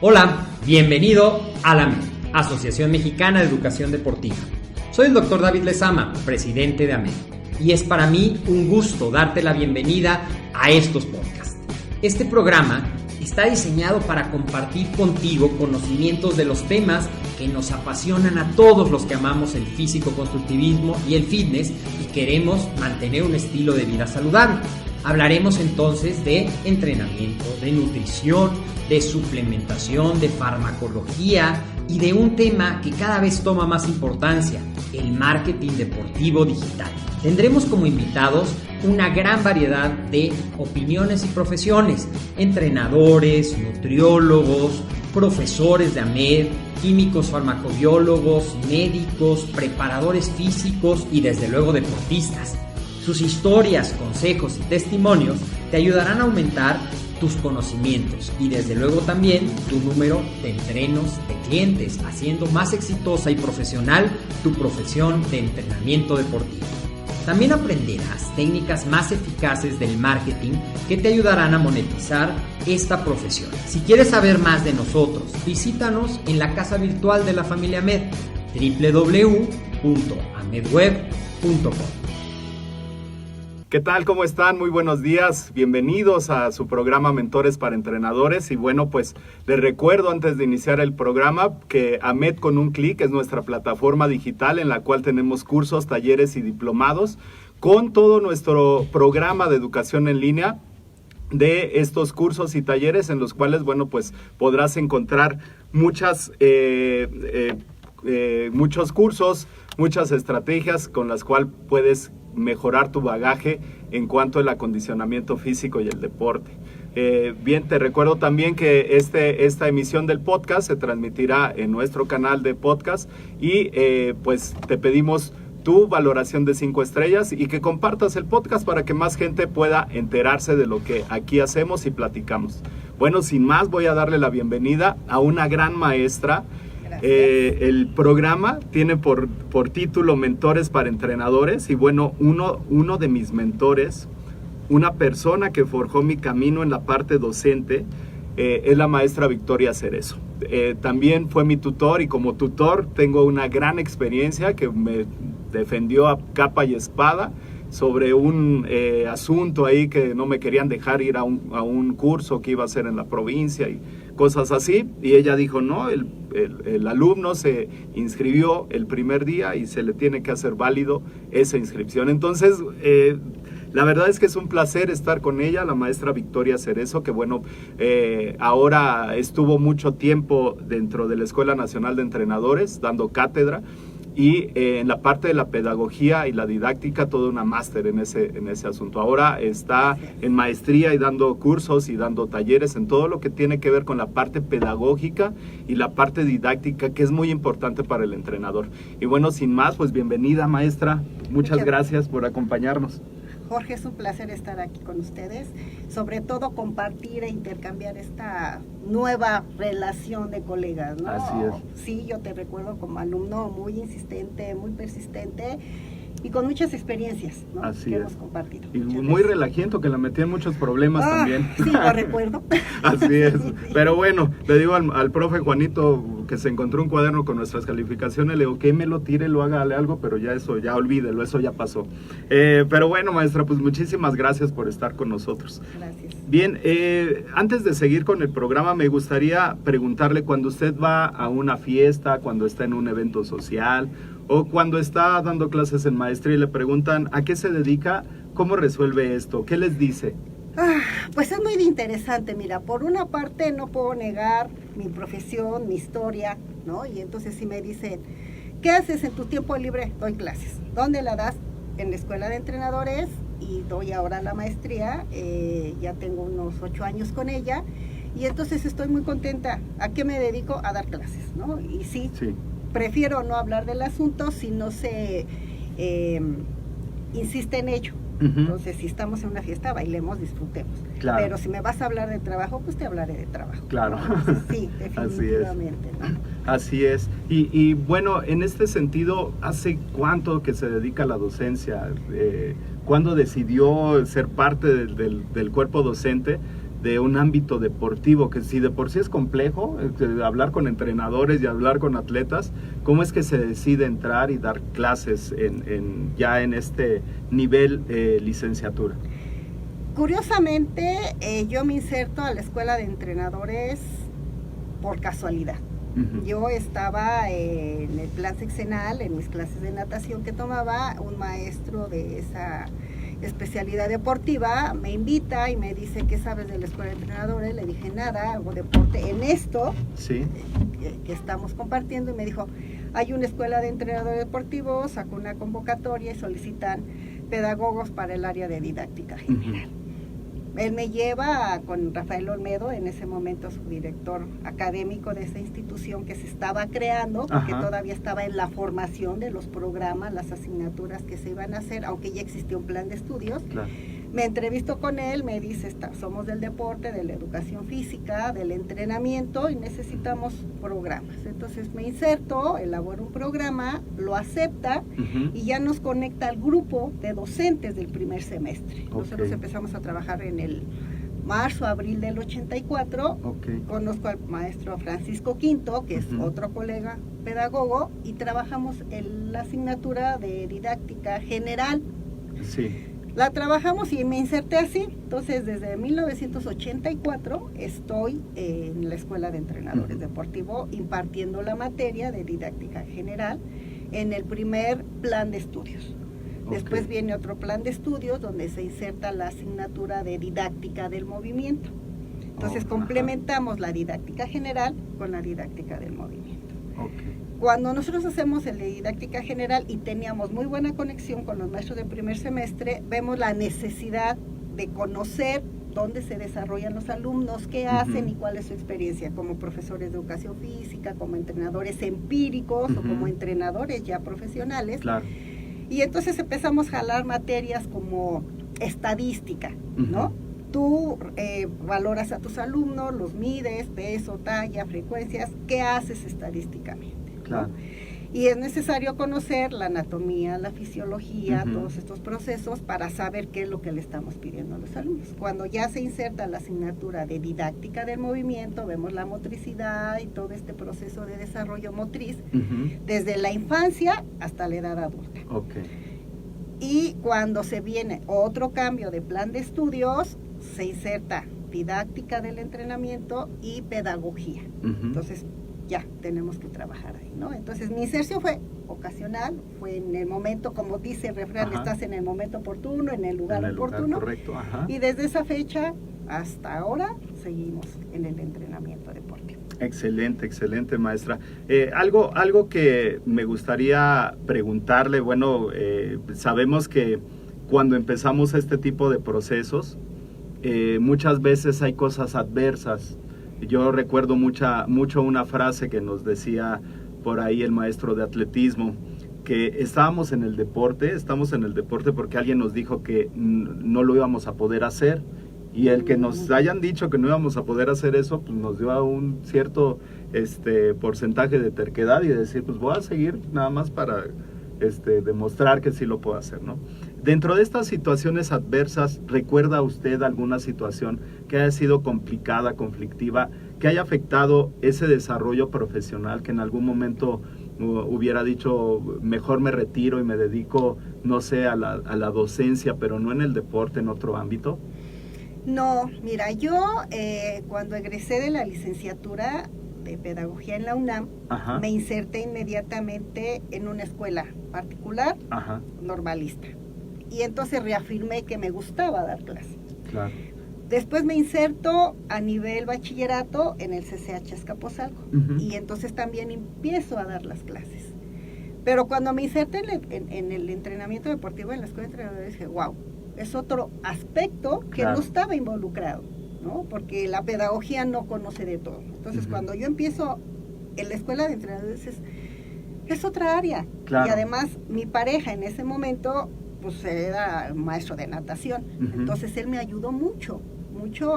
Hola, bienvenido a la AMED, Asociación Mexicana de Educación Deportiva. Soy el Dr. David Lezama, presidente de AMED, y es para mí un gusto darte la bienvenida a estos podcasts. Este programa está diseñado para compartir contigo conocimientos de los temas que nos apasionan a todos los que amamos el físico-constructivismo y el fitness y queremos mantener un estilo de vida saludable. Hablaremos entonces de entrenamiento, de nutrición, de suplementación, de farmacología y de un tema que cada vez toma más importancia, el marketing deportivo digital. Tendremos como invitados una gran variedad de opiniones y profesiones, entrenadores, nutriólogos, profesores de AMED, químicos farmacobiólogos, médicos, preparadores físicos y desde luego deportistas. Sus historias, consejos y testimonios te ayudarán a aumentar tus conocimientos y desde luego también tu número de entrenos de clientes, haciendo más exitosa y profesional tu profesión de entrenamiento deportivo. También aprenderás técnicas más eficaces del marketing que te ayudarán a monetizar esta profesión. Si quieres saber más de nosotros, visítanos en la casa virtual de la familia AMED, www.amedweb.com. ¿Qué tal? ¿Cómo están? Muy buenos días. Bienvenidos a su programa Mentores para Entrenadores. Y bueno, pues les recuerdo antes de iniciar el programa que AMED con un clic es nuestra plataforma digital en la cual tenemos cursos, talleres y diplomados con todo nuestro programa de educación en línea de estos cursos y talleres en los cuales, bueno, pues podrás encontrar muchos cursos, muchas estrategias con las cuales puedes mejorar tu bagaje en cuanto al acondicionamiento físico y el deporte. Bien, te recuerdo también que esta emisión del podcast se transmitirá en nuestro canal de podcast y pues te pedimos tu valoración de 5 estrellas y que compartas el podcast para que más gente pueda enterarse de lo que aquí hacemos y platicamos. Bueno, sin más, voy a darle la bienvenida a una gran maestra. El programa tiene por título Mentores para Entrenadores y bueno, uno de mis mentores, una persona que forjó mi camino en la parte docente, es la maestra Victoria Cerezo. También fue mi tutor y como tutor tengo una gran experiencia que me defendió a capa y espada sobre un asunto ahí que no me querían dejar ir a un curso que iba a hacer en la provincia y cosas así, y ella dijo no, el alumno se inscribió el primer día y se le tiene que hacer válido esa inscripción. Entonces la verdad es que es un placer estar con ella, la maestra Victoria Cerezo, que bueno, ahora estuvo mucho tiempo dentro de la Escuela Nacional de Entrenadores dando cátedra y en la parte de la pedagogía y la didáctica toda una máster en ese asunto. Ahora está en maestría y dando cursos y dando talleres en todo lo que tiene que ver con la parte pedagógica y la parte didáctica, que es muy importante para el entrenador. Y bueno, sin más, pues bienvenida, maestra. Muchas gracias por acompañarnos. Jorge, es un placer estar aquí con ustedes, sobre todo compartir e intercambiar esta nueva relación de colegas, ¿no? Así es. Sí, yo te recuerdo como alumno muy insistente, muy persistente y con muchas experiencias, ¿no? Así que es. hemos compartido. Y muy relajiento, que la metí en muchos problemas también. Sí, lo recuerdo. Así es. Pero bueno, le digo al profe Juanito que se encontró un cuaderno con nuestras calificaciones, le digo que me lo tire, lo hágale algo, pero ya eso, ya olvídelo, eso ya pasó. Pero bueno, maestra, pues muchísimas gracias por estar con nosotros. Gracias. Bien, antes de seguir con el programa, me gustaría preguntarle, cuando usted va a una fiesta, cuando está en un evento social, o cuando está dando clases en maestría y le preguntan ¿a qué se dedica? ¿Cómo resuelve esto? ¿Qué les dice? Pues es muy interesante, mira, por una parte no puedo negar mi profesión, mi historia, ¿no? Y entonces si me dicen, ¿qué haces en tu tiempo libre? Doy clases. ¿Dónde la das? En la Escuela de Entrenadores y doy ahora la maestría, ya tengo unos 8 años con ella y entonces estoy muy contenta. ¿A qué me dedico? A dar clases, ¿no? Y sí. Prefiero no hablar del asunto si no se insiste en ello. Entonces, si estamos en una fiesta, bailemos, disfrutemos. Claro. Pero si me vas a hablar de trabajo, pues te hablaré de trabajo. Claro. Entonces, sí, definitivamente. Así es. Y bueno, en este sentido, ¿hace cuánto que se dedica a la docencia? ¿Cuándo decidió ser parte del cuerpo docente? de un ámbito deportivo, que si de por sí es complejo, hablar con entrenadores y hablar con atletas, ¿cómo es que se decide entrar y dar clases ya en este nivel licenciatura? Curiosamente, yo me inserto a la escuela de entrenadores por casualidad. Uh-huh. Yo estaba en el plan sexenal, en mis clases de natación que tomaba, un maestro de esa especialidad deportiva me invita y me dice, ¿qué sabes de la escuela de entrenadores? Le dije, nada, hago deporte en esto, sí, que estamos compartiendo, y me dijo, hay una escuela de entrenadores deportivos, sacó una convocatoria y solicitan pedagogos para el área de didáctica general. Uh-huh. Él me lleva con Rafael Olmedo, en ese momento su director académico de esa institución que se estaba creando, porque todavía estaba en la formación de los programas, las asignaturas que se iban a hacer, aunque ya existía un plan de estudios. Claro. Me entrevisto con él, me dice, somos del deporte, de la educación física, del entrenamiento y necesitamos programas. Entonces me inserto, elaboro un programa, lo acepta y ya nos conecta al grupo de docentes del primer semestre. Okay. Nosotros empezamos a trabajar en el marzo, abril del 84. Okay. Conozco al maestro Francisco Quinto, que es otro colega pedagogo, y trabajamos en la asignatura de didáctica general. Sí. La trabajamos y me inserté así. Entonces, desde 1984 estoy en la Escuela de Entrenadores Deportivos impartiendo la materia de didáctica general en el primer plan de estudios. Después viene otro plan de estudios donde se inserta la asignatura de didáctica del movimiento. Entonces, complementamos la didáctica general con la didáctica del movimiento. Cuando nosotros hacemos el de didáctica general y teníamos muy buena conexión con los maestros de primer semestre, vemos la necesidad de conocer dónde se desarrollan los alumnos, qué hacen y cuál es su experiencia como profesores de educación física, como entrenadores empíricos o como entrenadores ya profesionales. Claro. Y entonces empezamos a jalar materias como estadística, ¿no? Tú valoras a tus alumnos, los mides, peso, talla, frecuencias, ¿qué haces estadísticamente? Claro. ¿No? Y es necesario conocer la anatomía, la fisiología, todos estos procesos para saber qué es lo que le estamos pidiendo a los alumnos. Cuando ya se inserta la asignatura de didáctica del movimiento, vemos la motricidad y todo este proceso de desarrollo motriz, desde la infancia hasta la edad adulta. Okay. Y cuando se viene otro cambio de plan de estudios, se inserta didáctica del entrenamiento y pedagogía. Entonces, ya tenemos que trabajar ahí, ¿no? Entonces, mi inserción fue ocasional, fue en el momento, como dice el refrán, estás en el momento oportuno, en el lugar oportuno. Correcto, y desde esa fecha hasta ahora seguimos en el entrenamiento deportivo. Excelente, excelente, maestra. Algo que me gustaría preguntarle, bueno, sabemos que cuando empezamos este tipo de procesos, muchas veces hay cosas adversas. Yo recuerdo mucho una frase que nos decía por ahí el maestro de atletismo, que estamos en el deporte porque alguien nos dijo que no lo íbamos a poder hacer, y el que nos hayan dicho que no íbamos a poder hacer eso, pues nos dio a un cierto porcentaje de terquedad y de decir, pues voy a seguir nada más para demostrar que sí lo puedo hacer, ¿no? Dentro de estas situaciones adversas, ¿recuerda usted alguna situación que haya sido complicada, conflictiva, que haya afectado ese desarrollo profesional, que en algún momento hubiera dicho, mejor me retiro y me dedico, no sé, a la docencia, pero no en el deporte, en otro ámbito? No, mira, yo cuando egresé de la licenciatura de pedagogía en la UNAM, me inserté inmediatamente en una escuela particular, normalista. Y entonces reafirmé que me gustaba dar clases. Claro. Después me inserto a nivel bachillerato en el CCH Azcapotzalco, y entonces también empiezo a dar las clases. Pero cuando me inserté en el entrenamiento deportivo en la escuela de entrenadores, dije, wow, es otro aspecto que no estaba involucrado, ¿no? Porque la pedagogía no conoce de todo. Entonces, cuando yo empiezo en la escuela de entrenadores, es otra área. Claro. Y además, mi pareja en ese momento, pues era maestro de natación. Entonces, él me ayudó mucho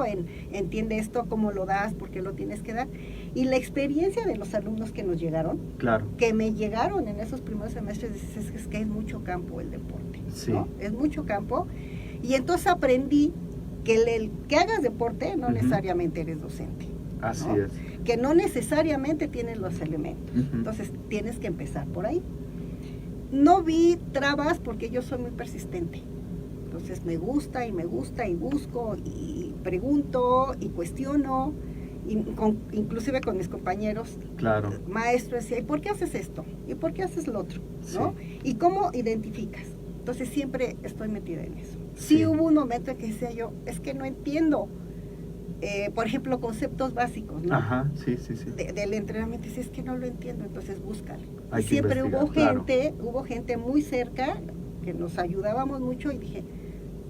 en entiende esto, cómo lo das, por qué lo tienes que dar. Y la experiencia de los alumnos que nos llegaron, que me llegaron en esos primeros semestres, es que es mucho campo el deporte, ¿no? Es mucho campo. Y entonces aprendí el que hagas deporte no necesariamente eres docente. Así ¿no? es. Que no necesariamente tienes los elementos. Entonces tienes que empezar por ahí. No vi trabas porque yo soy muy persistente. Entonces me gusta y busco y pregunto y cuestiono, inclusive con mis compañeros, claro, maestros, decía, ¿y por qué haces esto? ¿Y por qué haces lo otro? ¿No? Sí. ¿Y cómo identificas? Entonces siempre estoy metida en eso. Sí hubo un momento en que decía yo, es que no entiendo, por ejemplo, conceptos básicos, ¿no? Ajá, sí. Del entrenamiento, y es que no lo entiendo, entonces búscalo. Hay y siempre hubo hubo gente muy cerca que nos ayudábamos mucho y dije,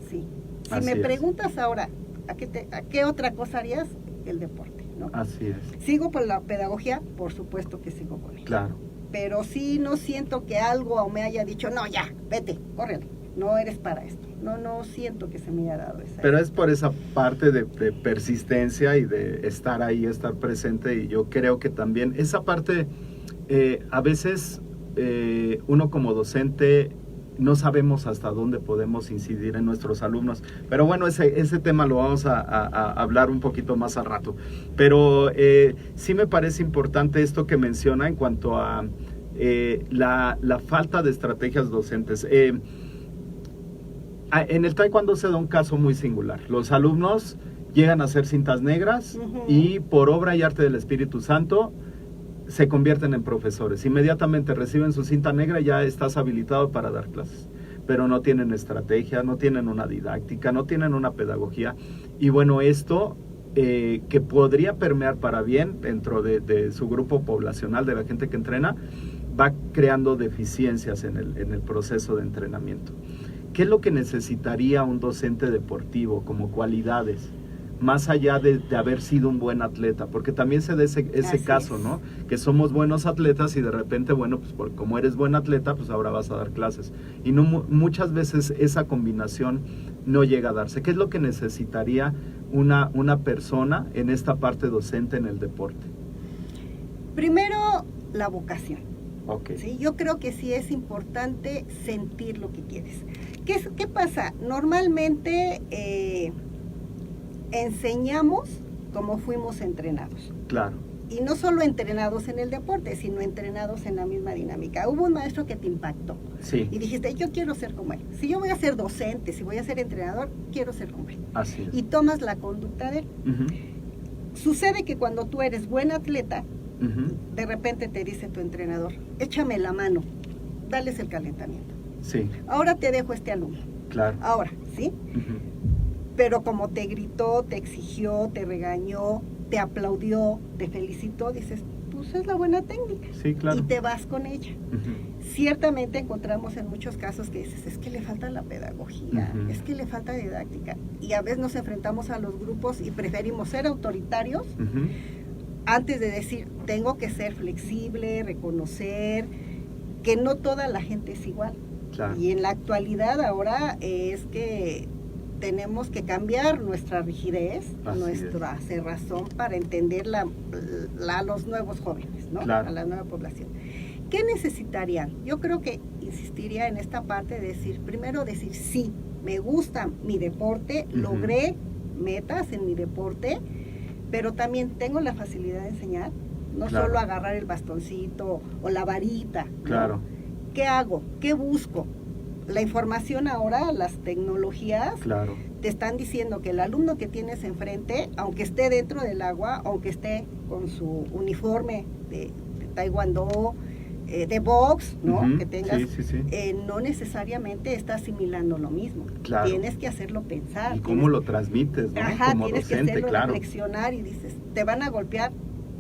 sí. Si Así me es. preguntas ahora, ¿a qué otra cosa harías? El deporte, ¿no? Así es. ¿Sigo por la pedagogía? Por supuesto que sigo con ella. Claro. Pero sí no siento que algo me haya dicho, no, ya, vete, córrele, no eres para esto. No siento que se me haya dado esa. Pero es por esa parte de persistencia y de estar ahí, estar presente, y yo creo que también esa parte, a veces uno como docente no sabemos hasta dónde podemos incidir en nuestros alumnos, pero bueno, ese tema lo vamos a hablar un poquito más al rato. Pero sí me parece importante esto que menciona en cuanto a la falta de estrategias docentes. En el taekwondo se da un caso muy singular. Los alumnos llegan a ser cintas negras y por obra y arte del Espíritu Santo se convierten en profesores. Inmediatamente reciben su cinta negra y ya estás habilitado para dar clases. Pero no tienen estrategia, no tienen una didáctica, no tienen una pedagogía. Y bueno, esto que podría permear para bien dentro de su grupo poblacional, de la gente que entrena, va creando deficiencias en el proceso de entrenamiento. ¿Qué es lo que necesitaría un docente deportivo como cualidades? Más allá de haber sido un buen atleta, porque también se da ese caso, ¿no? Que somos buenos atletas y de repente, bueno, pues como eres buen atleta, pues ahora vas a dar clases. Y no, muchas veces esa combinación no llega a darse. ¿Qué es lo que necesitaría una persona en esta parte docente en el deporte? Primero, la vocación. Okay. ¿Sí? Yo creo que sí es importante sentir lo que quieres. ¿Qué pasa? Normalmente enseñamos como fuimos entrenados. Claro. Y no solo entrenados en el deporte, sino entrenados en la misma dinámica. Hubo un maestro que te impactó. Sí. Y dijiste, yo quiero ser como él. Si yo voy a ser docente, si voy a ser entrenador, quiero ser como él. Así es. Y tomas la conducta de él. Sucede que cuando tú eres buen atleta, de repente te dice tu entrenador, échame la mano, dales el calentamiento. Sí. Ahora te dejo este alumno. Claro. Ahora, ¿sí? Pero como te gritó, te exigió, te regañó, te aplaudió, te felicitó, dices, pues es la buena técnica. Sí, claro. Y te vas con ella. Ciertamente encontramos en muchos casos que dices, es que le falta la pedagogía, es que le falta didáctica. Y a veces nos enfrentamos a los grupos y preferimos ser autoritarios antes de decir, tengo que ser flexible, reconocer que no toda la gente es igual. Claro. Y en la actualidad ahora es que tenemos que cambiar nuestra rigidez, nuestra cerrazón para entender a los nuevos jóvenes, ¿no? Claro. A la nueva población. ¿Qué necesitarían? Yo creo que insistiría en esta parte de decir, primero decir, sí, me gusta mi deporte, logré metas en mi deporte, pero también tengo la facilidad de enseñar, no solo agarrar el bastoncito o la varita, ¿no? Claro. ¿Qué hago? ¿Qué busco? La información ahora, las tecnologías, te están diciendo que el alumno que tienes enfrente, aunque esté dentro del agua, aunque esté con su uniforme de taekwondo, de box, ¿no? Que tengas, no necesariamente está asimilando lo mismo. Claro. Tenes que hacerlo pensar. ¿Y cómo lo transmites, no? Ajá, como tienes docente, que hacerlo reflexionar y dices, te van a golpear,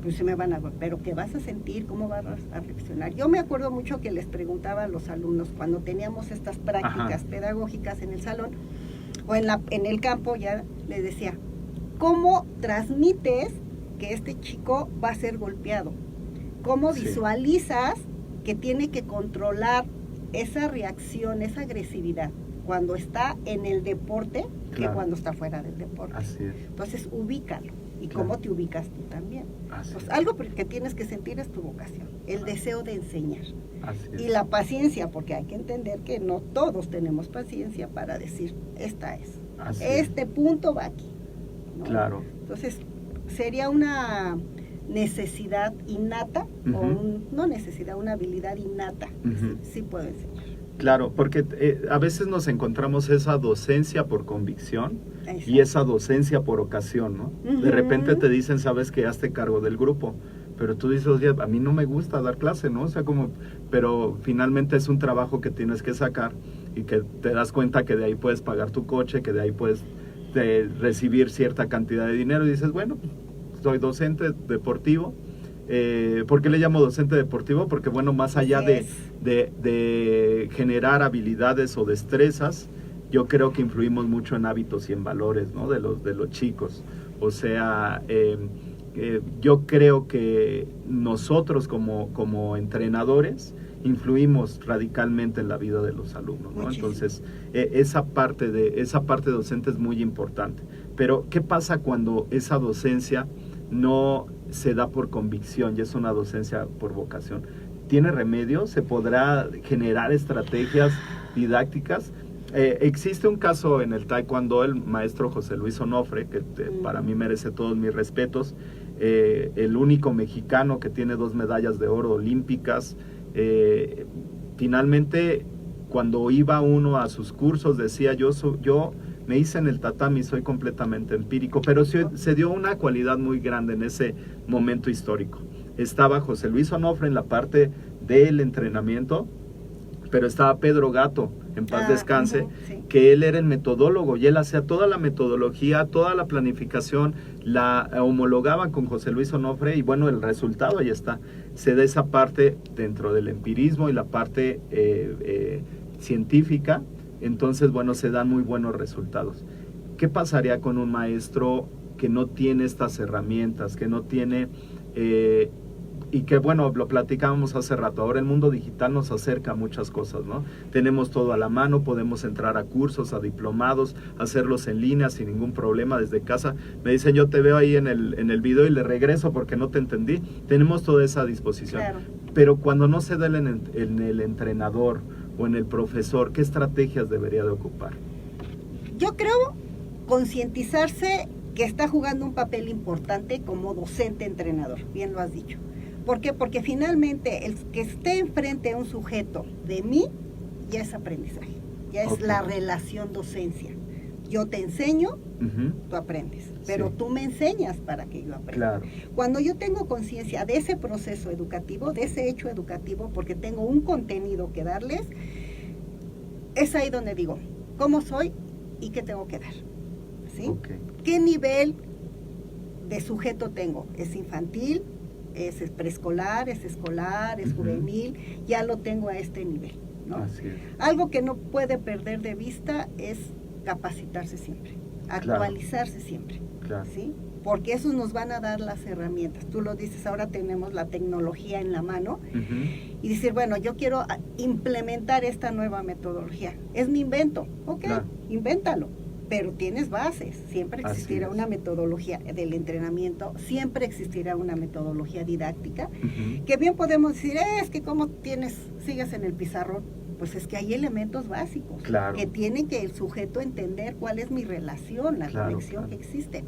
pues se me van a golpear, pero ¿qué vas a sentir? ¿Cómo vas a reflexionar? Yo me acuerdo mucho que les preguntaba a los alumnos cuando teníamos estas prácticas pedagógicas en el salón o en el campo, ya les decía, ¿cómo transmites que este chico va a ser golpeado? ¿Cómo visualizas que tiene que controlar esa reacción, esa agresividad cuando está en el deporte que cuando está fuera del deporte? Así es. Entonces, ubícalo. ¿Y cómo te ubicas tú también? Pues algo que tienes que sentir es tu vocación, el deseo de enseñar. Y la paciencia, porque hay que entender que no todos tenemos paciencia para decir, esta es. Este punto va aquí, ¿no? Claro. Entonces, sería una necesidad innata, no necesidad, una habilidad innata, sí puedo enseñar. Claro, porque a veces nos encontramos esa docencia por convicción. Exacto. Y esa docencia por ocasión, ¿no? De repente te dicen, sabes que hazte cargo del grupo, pero tú dices, oye, a mí no me gusta dar clase, ¿no? O sea, pero finalmente es un trabajo que tienes que sacar y que te das cuenta que de ahí puedes pagar tu coche, que de ahí puedes recibir cierta cantidad de dinero y dices, bueno, soy docente deportivo. ¿Por qué le llamo docente deportivo? Porque bueno, más allá de generar habilidades o destrezas, yo creo que influimos mucho en hábitos y en valores, ¿no? de los chicos. O sea, yo creo que nosotros como entrenadores influimos radicalmente en la vida de los alumnos, ¿no? Entonces, esa parte docente es muy importante. Pero, ¿qué pasa cuando esa docencia no se da por convicción y es una docencia por vocación? ¿Tiene remedio? ¿Se podrá generar estrategias didácticas? Existe un caso en el taekwondo, el maestro José Luis Onofre, que para mí merece todos mis respetos, el único mexicano que tiene 2 medallas de oro olímpicas. Finalmente, cuando iba uno a sus cursos, decía yo me hice en el tatami, soy completamente empírico, pero se dio una cualidad muy grande en ese momento histórico. Estaba José Luis Onofre en la parte del entrenamiento, pero estaba Pedro Gato, en paz descanse, sí, que él era el metodólogo y él hacía toda la metodología, toda la planificación, la homologaba con José Luis Onofre y bueno, el resultado ahí está. Se da esa parte dentro del empirismo y la parte científica, entonces bueno, se dan muy buenos resultados. ¿Qué pasaría con un maestro que no tiene estas herramientas, que no tiene... y que bueno, lo platicábamos hace rato, ahora el mundo digital nos acerca a muchas cosas, ¿no? Tenemos todo a la mano, podemos entrar a cursos, a diplomados, hacerlos en línea sin ningún problema desde casa. Me dicen, yo te veo ahí en el video y le regreso porque no te entendí. Tenemos toda esa disposición. Claro. Pero cuando no se da en el entrenador o en el profesor, ¿qué estrategias debería de ocupar? Yo creo concientizarse que está jugando un papel importante como docente-entrenador, bien lo has dicho. ¿Por qué? Porque finalmente el que esté enfrente a un sujeto de mí ya es aprendizaje, ya es la relación docencia. Yo te enseño, tú aprendes, pero tú me enseñas para que yo aprenda. Claro. Cuando yo tengo conciencia de ese proceso educativo, de ese hecho educativo, porque tengo un contenido que darles, es ahí donde digo, ¿cómo soy y qué tengo que dar? ¿Sí? Okay. ¿Qué nivel de sujeto tengo? ¿Es infantil? ¿Es preescolar? ¿Es escolar? ¿Es juvenil? Ya lo tengo a este nivel, ¿no? Así es. Algo que no puede perder de vista es capacitarse siempre, actualizarse siempre, ¿sí? Porque esos nos van a dar las herramientas. Tú lo dices, ahora tenemos la tecnología en la mano y decir, bueno, yo quiero implementar esta nueva metodología. Es mi invento, invéntalo. Pero tienes bases, siempre existirá una metodología del entrenamiento, siempre existirá una metodología didáctica, que bien podemos decir, es que como sigues en el pizarrón, pues es que hay elementos básicos, que tienen que el sujeto entender cuál es mi relación, la conexión que existe.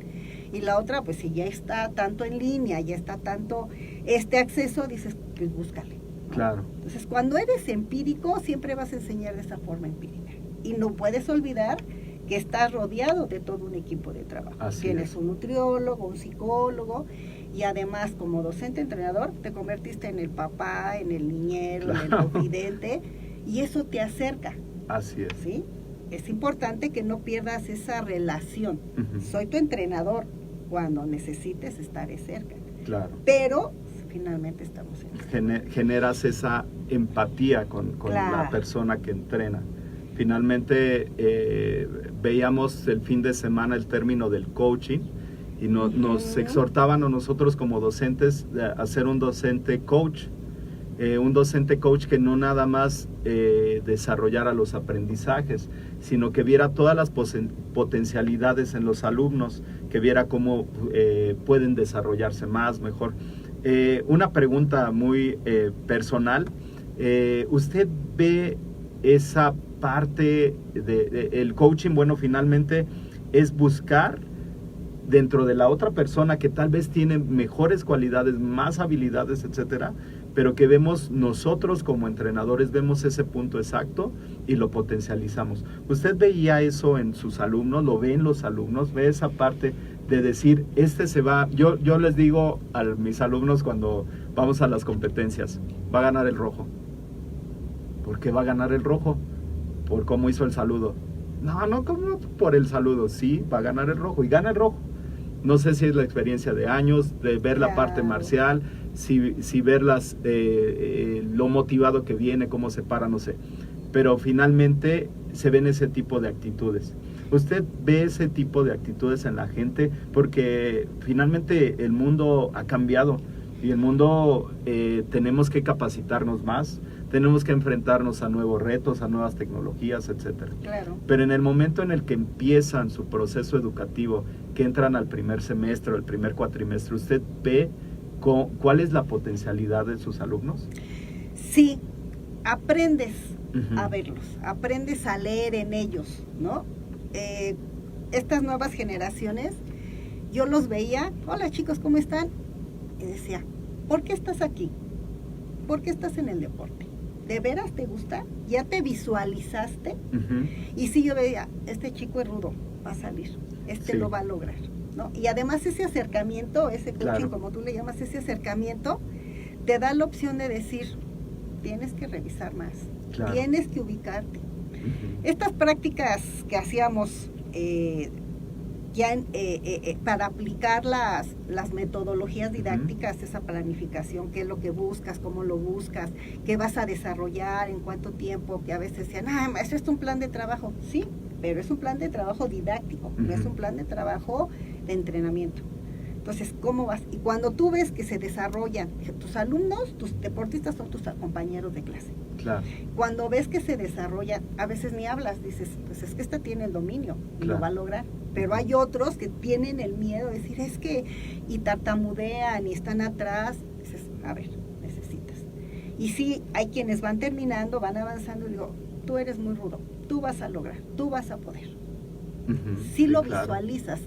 Y la otra, pues si ya está tanto en línea, ya está tanto este acceso, dices, pues búscale, ¿no? Claro. Entonces, cuando eres empírico, siempre vas a enseñar de esa forma empírica. Y no puedes olvidar que estás rodeado de todo un equipo de trabajo. Tienes un nutriólogo, un psicólogo, y además como docente entrenador te convertiste en el papá, en el niñero, en el confidente, y eso te acerca. Así es. ¿Sí? Es importante que no pierdas esa relación. Soy tu entrenador, cuando necesites estaré cerca. Claro. Pero finalmente estamos en generas esa empatía con la persona que entrena. Finalmente veíamos el fin de semana el término del coaching y nos exhortaban a nosotros como docentes a ser un docente coach que no nada más desarrollara los aprendizajes, sino que viera todas las potencialidades en los alumnos, que viera cómo pueden desarrollarse más, mejor. Una pregunta muy personal, ¿usted ve esa parte el coaching, bueno, finalmente es buscar dentro de la otra persona que tal vez tiene mejores cualidades, más habilidades, etcétera, pero que vemos nosotros como entrenadores, vemos ese punto exacto y lo potencializamos. ¿Usted veía eso en sus alumnos? ¿Lo ve en los alumnos? ¿Ve esa parte de decir, se va? Yo les digo a mis alumnos cuando vamos a las competencias, va a ganar el rojo. ¿Por qué va a ganar el rojo? Por cómo hizo el saludo. No, como por el saludo, sí, va a ganar el rojo y gana el rojo. No sé si es la experiencia de años, de ver la parte marcial, si ver lo motivado que viene, cómo se para, no sé. Pero finalmente se ven ese tipo de actitudes. ¿Usted ve ese tipo de actitudes en la gente? Porque finalmente el mundo ha cambiado y el mundo tenemos que capacitarnos más, tenemos que enfrentarnos a nuevos retos, a nuevas tecnologías, etcétera. Claro. Pero en el momento en el que empiezan su proceso educativo, que entran al primer semestre o el primer cuatrimestre, ¿usted ve cuál es la potencialidad de sus alumnos? Sí, aprendes a verlos, aprendes a leer en ellos, ¿no? Estas nuevas generaciones, yo los veía, hola chicos, ¿cómo están? Y decía, ¿por qué estás aquí? ¿Por qué estás en el deporte? ¿De veras te gusta? ¿Ya te visualizaste? Y sí, yo veía, este chico es rudo, va a salir, lo va a lograr, ¿no? Y además ese acercamiento, ese coaching, claro, como tú le llamas, ese acercamiento, te da la opción de decir, tienes que revisar más, claro, tienes que ubicarte. Estas prácticas que hacíamos para aplicar las metodologías didácticas, esa planificación, qué es lo que buscas, cómo lo buscas, qué vas a desarrollar, en cuánto tiempo, que a veces decían, eso es un plan de trabajo. Sí, pero es un plan de trabajo didáctico, no es un plan de trabajo de entrenamiento. Entonces, ¿cómo vas? Y cuando tú ves que se desarrollan, tus alumnos, tus deportistas son tus compañeros de clase. Claro. Cuando ves que se desarrollan, a veces ni hablas, dices, pues es que esta tiene el dominio y lo va a lograr. Pero hay otros que tienen el miedo de decir, es que, y tartamudean y están atrás. Dices, a ver, necesitas. Y sí, hay quienes van terminando, van avanzando y digo, tú eres muy rudo, tú vas a lograr, tú vas a poder. Sí, lo visualizas,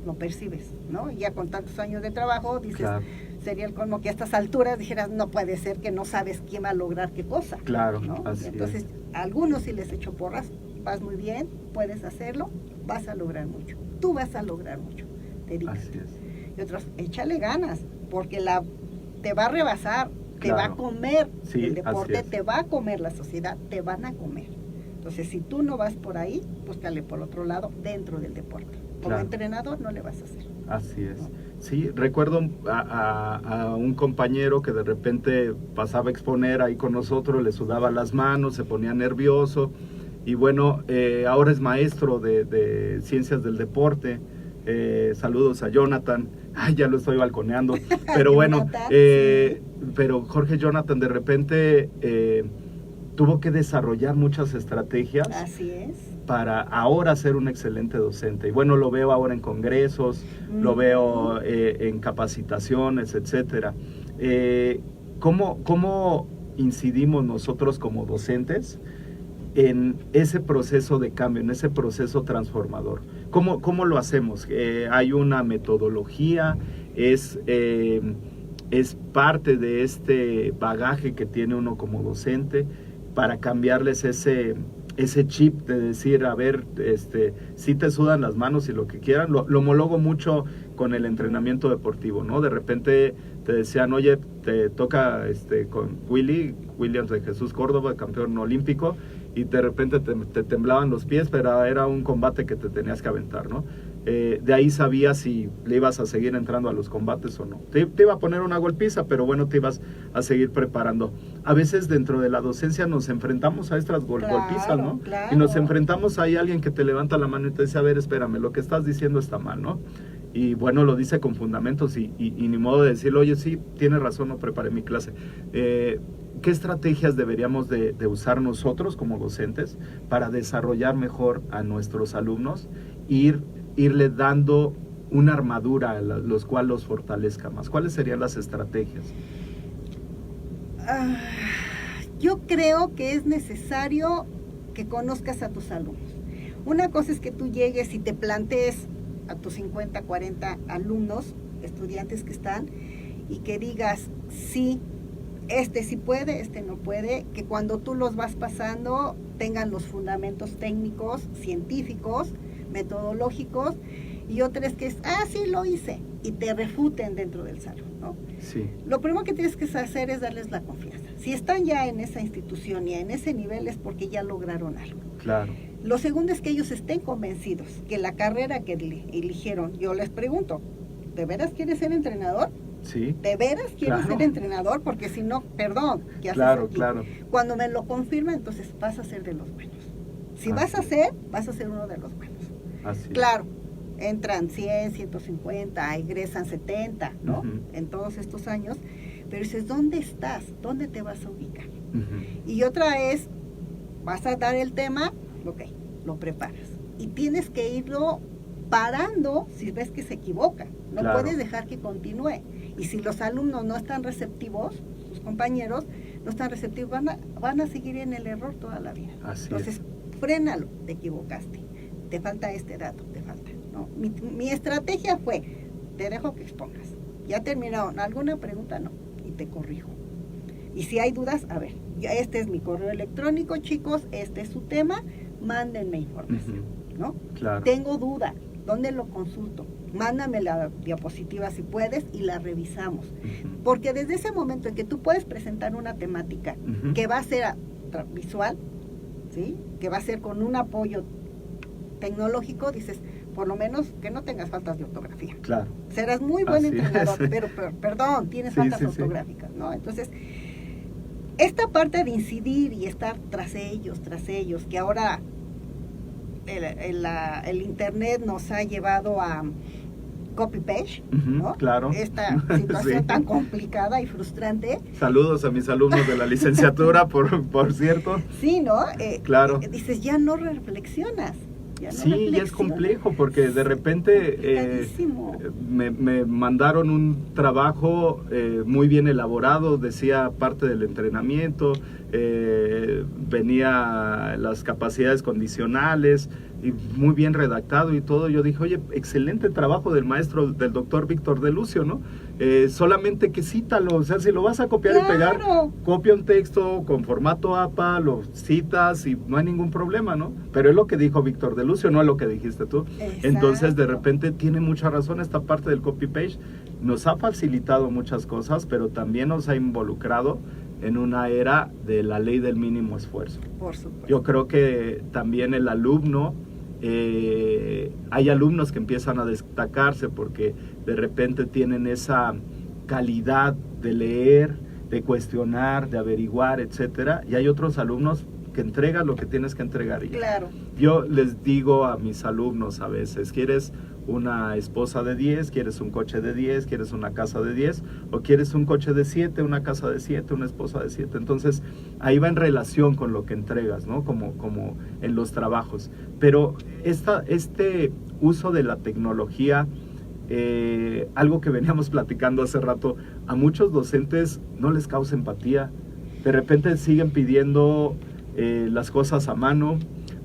lo percibes, ¿no? Y ya con tantos años de trabajo, dices, claro, sería el colmo que a estas alturas dijeras, no puede ser que no sabes quién va a lograr qué cosa. Claro, ¿no? así entonces, es. A algunos sí les echo porras, vas muy bien, puedes hacerlo, vas a lograr mucho. Tú vas a lograr mucho, dedícate. Así es. Y otros, échale ganas, porque te va a rebasar, te claro, va a comer, sí, el deporte te va a comer, la sociedad te van a comer. Entonces, si tú no vas por ahí, búscale por otro lado dentro del deporte. Como claro, entrenador no le vas a hacer. Así es. ¿No? Sí, recuerdo a un compañero que de repente pasaba a exponer ahí con nosotros, le sudaba las manos, se ponía nervioso y bueno, ahora es maestro de ciencias del deporte. Saludos a Jonathan. Ay, ya lo estoy balconeando. Pero bueno, pero Jorge Jonathan de repente tuvo que desarrollar muchas estrategias. Así es. Para ahora ser un excelente docente. Y bueno, lo veo ahora en congresos, lo veo en capacitaciones, etcétera. ¿Cómo incidimos nosotros como docentes en ese proceso de cambio, en ese proceso transformador? ¿Cómo lo hacemos? ¿Hay una metodología? ¿Es parte de este bagaje que tiene uno como docente para cambiarles ese chip de decir, a ver, sí te sudan las manos y lo que quieran? Lo homologo mucho con el entrenamiento deportivo, ¿no? De repente te decían, oye, te toca con Williams de Jesús Córdoba, campeón olímpico, y de repente te temblaban los pies, pero era un combate que te tenías que aventar, ¿no? De ahí sabías si le ibas a seguir entrando a los combates o no. Te iba a poner una golpiza, pero bueno, te ibas a seguir preparando. A veces dentro de la docencia nos enfrentamos a estas golpizas, ¿no? Claro. Y nos enfrentamos a alguien que te levanta la mano y te dice, a ver, espérame, lo que estás diciendo está mal, ¿no? Y bueno, lo dice con fundamentos y ni modo de decirle, oye, sí, tienes razón, no preparé mi clase. ¿Qué estrategias deberíamos de usar nosotros como docentes para desarrollar mejor a nuestros alumnos, irle dando una armadura a los cuales los fortalezca más? ¿Cuáles serían las estrategias? Yo creo que es necesario que conozcas a tus alumnos. Una cosa es que tú llegues y te plantees a tus 50, 40 alumnos, estudiantes que están, y que digas, sí, este sí puede, este no puede, que cuando tú los vas pasando tengan los fundamentos técnicos, científicos, metodológicos, y otra es que es, sí lo hice, y te refuten dentro del salón, ¿no? Sí. Lo primero que tienes que hacer es darles la confianza. Si están ya en esa institución y en ese nivel es porque ya lograron algo. Claro. Lo segundo es que ellos estén convencidos que la carrera que eligieron, yo les pregunto, ¿de veras quieres ser entrenador? Sí. ¿De veras quieres ser entrenador? Porque si no, perdón, ¿qué haces aquí? Claro. Cuando me lo confirma, entonces vas a ser de los buenos. Si vas a ser uno de los buenos. Así. Claro, entran 100, 150, egresan 70, ¿no? Uh-huh. En todos estos años. Pero dices, ¿dónde estás? ¿Dónde te vas a ubicar? Uh-huh. Y otra es, vas a dar el tema, ok, lo preparas. Y tienes que irlo parando si ves que se equivoca. No claro. puedes dejar que continúe. Y si los alumnos no están receptivos, sus compañeros no están receptivos, van a seguir en el error toda la vida. Así Entonces, frénalo, te equivocaste. Te falta este dato, te falta, ¿no? Mi estrategia fue, te dejo que expongas. Ya terminaron, ¿alguna pregunta? No, y te corrijo. Y si hay dudas, a ver, ya este es mi correo electrónico, chicos, este es su tema, mándenme información, uh-huh. ¿no? Claro. Tengo duda, ¿dónde lo consulto? Mándame la diapositiva si puedes y la revisamos. Uh-huh. Porque desde ese momento en que tú puedes presentar una temática uh-huh. que va a ser visual, ¿sí? Que va a ser con un apoyo tecnológico, dices, por lo menos que no tengas faltas de ortografía. Claro. Serás muy buen Así entrenador, es. pero perdón, tienes Sí, faltas sí, ortográficas, ¿no? Entonces, esta parte de incidir y estar tras ellos, que ahora el internet nos ha llevado a copy-page, Uh-huh, ¿no? claro. Esta situación Sí. tan complicada y frustrante. Saludos a mis alumnos de la licenciatura, por cierto. Sí, ¿no? Claro. Dices, ya no reflexionas. Sí, ya es complejo porque de repente me mandaron un trabajo muy bien elaborado, decía parte del entrenamiento, venía las capacidades condicionales y muy bien redactado y todo. Yo dije, oye, excelente trabajo del maestro, del doctor Víctor de Lucio, ¿no? Solamente que cítalo, o sea, si lo vas a copiar y pegar, copia un texto con formato APA, lo citas y no hay ningún problema, ¿no? Pero es lo que dijo Víctor de Lucio, no es lo que dijiste tú. Exacto. Entonces, de repente, tiene mucha razón esta parte del copy-page. Nos ha facilitado muchas cosas, pero también nos ha involucrado en una era de la ley del mínimo esfuerzo. Por supuesto. Yo creo que también el alumno, hay alumnos que empiezan a destacarse porque de repente tienen esa calidad de leer, de cuestionar, de averiguar, etcétera, y hay otros alumnos que entregas lo que tienes que entregar. Claro. Yo les digo a mis alumnos a veces, ¿quieres una esposa de 10, quieres un coche de 10, quieres una casa de 10, o quieres un coche de 7, una casa de 7, una esposa de 7? Entonces, ahí va en relación con lo que entregas, ¿no? Como en los trabajos. Pero este uso de la tecnología, algo que veníamos platicando hace rato, a muchos docentes no les causa empatía. De repente siguen pidiendo las cosas a mano,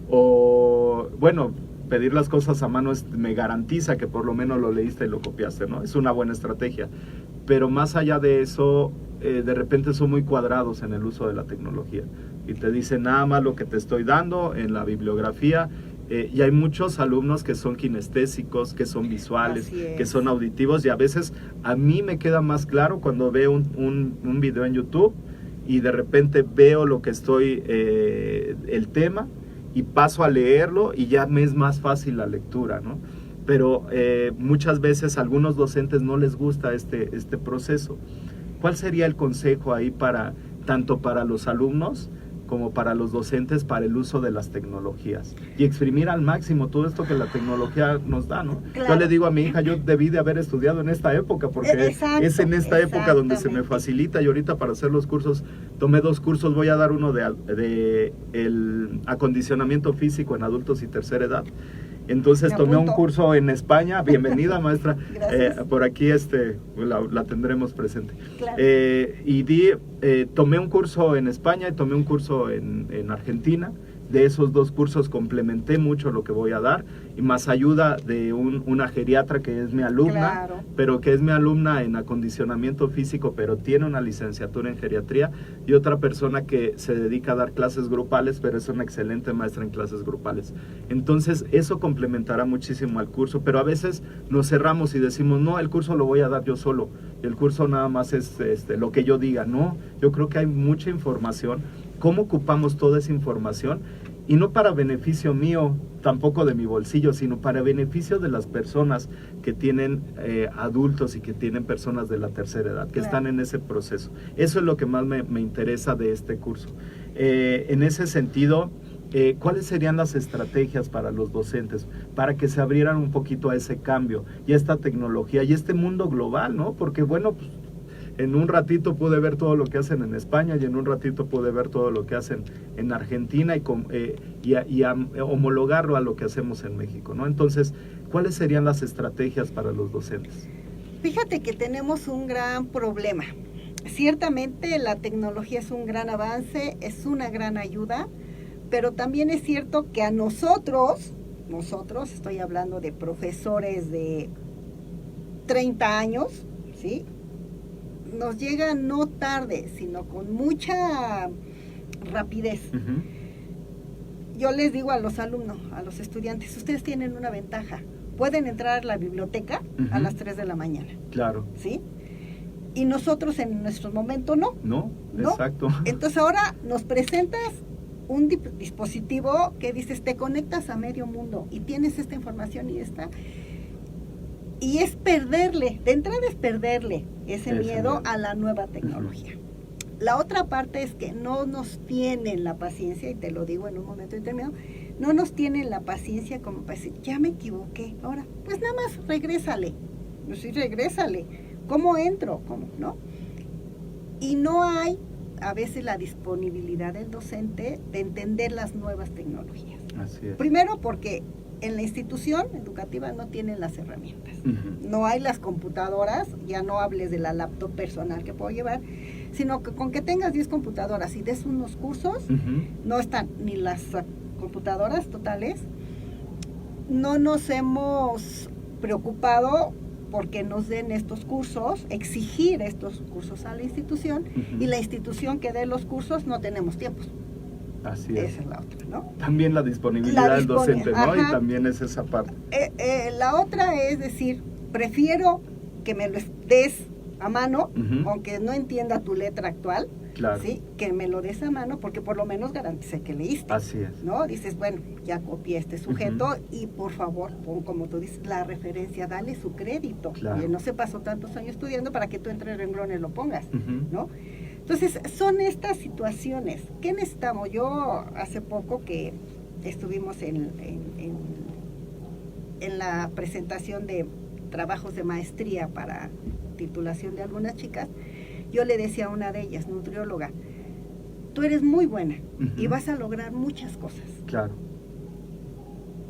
o bueno, pedir las cosas a mano me garantiza que por lo menos lo leíste y lo copiaste, ¿no? Es una buena estrategia. Pero más allá de eso, de repente son muy cuadrados en el uso de la tecnología. Y te dicen nada más lo que te estoy dando en la bibliografía. Y hay muchos alumnos que son kinestésicos, que son visuales, que son auditivos. Y a veces a mí me queda más claro cuando veo un video en YouTube y de repente veo lo que estoy, el tema, y paso a leerlo y ya me es más fácil la lectura, ¿no? Pero muchas veces a algunos docentes no les gusta este proceso. ¿Cuál sería el consejo ahí tanto para los alumnos como para los docentes para el uso de las tecnologías? Y exprimir al máximo todo esto que la tecnología nos da, ¿no? Claro. Yo le digo a mi hija, yo debí de haber estudiado en esta época, porque es en esta época donde se me facilita, y ahorita para hacer los cursos, tomé 2 cursos, voy a dar uno de el acondicionamiento físico en adultos y tercera edad. Entonces tomé un curso en España. Bienvenida, maestra. Por aquí la tendremos presente. Claro. Y tomé un curso en España y tomé un curso en Argentina. de esos 2 cursos complementé mucho lo que voy a dar, y más ayuda de una geriatra que es mi alumna, Claro. pero que es mi alumna en acondicionamiento físico, pero tiene una licenciatura en geriatría, y otra persona que se dedica a dar clases grupales, pero es una excelente maestra en clases grupales. Entonces eso complementará muchísimo al curso, pero a veces nos cerramos y decimos, no, el curso lo voy a dar yo solo, el curso nada más es lo que yo diga. No, yo creo que hay mucha información. ¿Cómo ocupamos toda esa información? Y no para beneficio mío, tampoco de mi bolsillo, sino para beneficio de las personas que tienen adultos y que tienen personas de la tercera edad, que Claro. están en ese proceso. Eso es lo que más me interesa de este curso. En ese sentido, ¿cuáles serían las estrategias para los docentes para que se abrieran un poquito a ese cambio y a esta tecnología y este mundo global, ¿no? Porque bueno, pues, en un ratito pude ver todo lo que hacen en España y en un ratito pude ver todo lo que hacen en Argentina y homologarlo a lo que hacemos en México, ¿no? Entonces, ¿cuáles serían las estrategias para los docentes? Fíjate que tenemos un gran problema. Ciertamente la tecnología es un gran avance, es una gran ayuda, pero también es cierto que a nosotros, estoy hablando de profesores de 30 años, ¿sí?, nos llega no tarde, sino con mucha rapidez. Yo les digo a los alumnos, a los estudiantes, ustedes tienen una ventaja. Pueden entrar a la biblioteca a las 3 de la mañana. Claro. ¿Sí? Y nosotros en nuestro momento no. No, exacto. Entonces ahora nos presentas un dispositivo que dices, te conectas a medio mundo y tienes esta información y esta. Y es perderle, de entrada es perderle ese miedo a la nueva tecnología. La otra parte es que no nos tienen la paciencia, y te lo digo en un momento determinado, no nos tienen la paciencia como para decir, ya me equivoqué, ahora, pues nada más regrésale. Pues sí, regrésale. ¿Cómo entro? ¿Cómo? ¿No? Y no hay a veces la disponibilidad del docente de entender las nuevas tecnologías. Así es. Primero porque en la institución educativa no tienen las herramientas. No hay las computadoras, ya no hables de la laptop personal que puedo llevar, sino que con que tengas 10 computadoras y des unos cursos, no están ni las computadoras totales. No nos hemos preocupado porque nos den estos cursos, exigir estos cursos a la institución, y la institución que dé los cursos no tenemos tiempos. Así es. Esa es la otra, ¿no? También la disponibilidad del docente, ¿no? Ajá. Y también es esa parte. La otra es decir, prefiero que me lo des a mano, aunque no entienda tu letra actual, Claro. ¿sí?, que me lo des a mano, porque por lo menos garantice que leíste. Así es. ¿No? Dices, bueno, ya copié este sujeto y por favor, pon, como tú dices, la referencia, dale su crédito. Claro. No se pasó tantos años estudiando para que tú entre renglones lo pongas, ¿no? Entonces, son estas situaciones. ¿Qué necesitamos? Yo hace poco que estuvimos en la presentación de trabajos de maestría para titulación de algunas chicas, yo le decía a una de ellas, nutrióloga, tú eres muy buena y vas a lograr muchas cosas. Claro.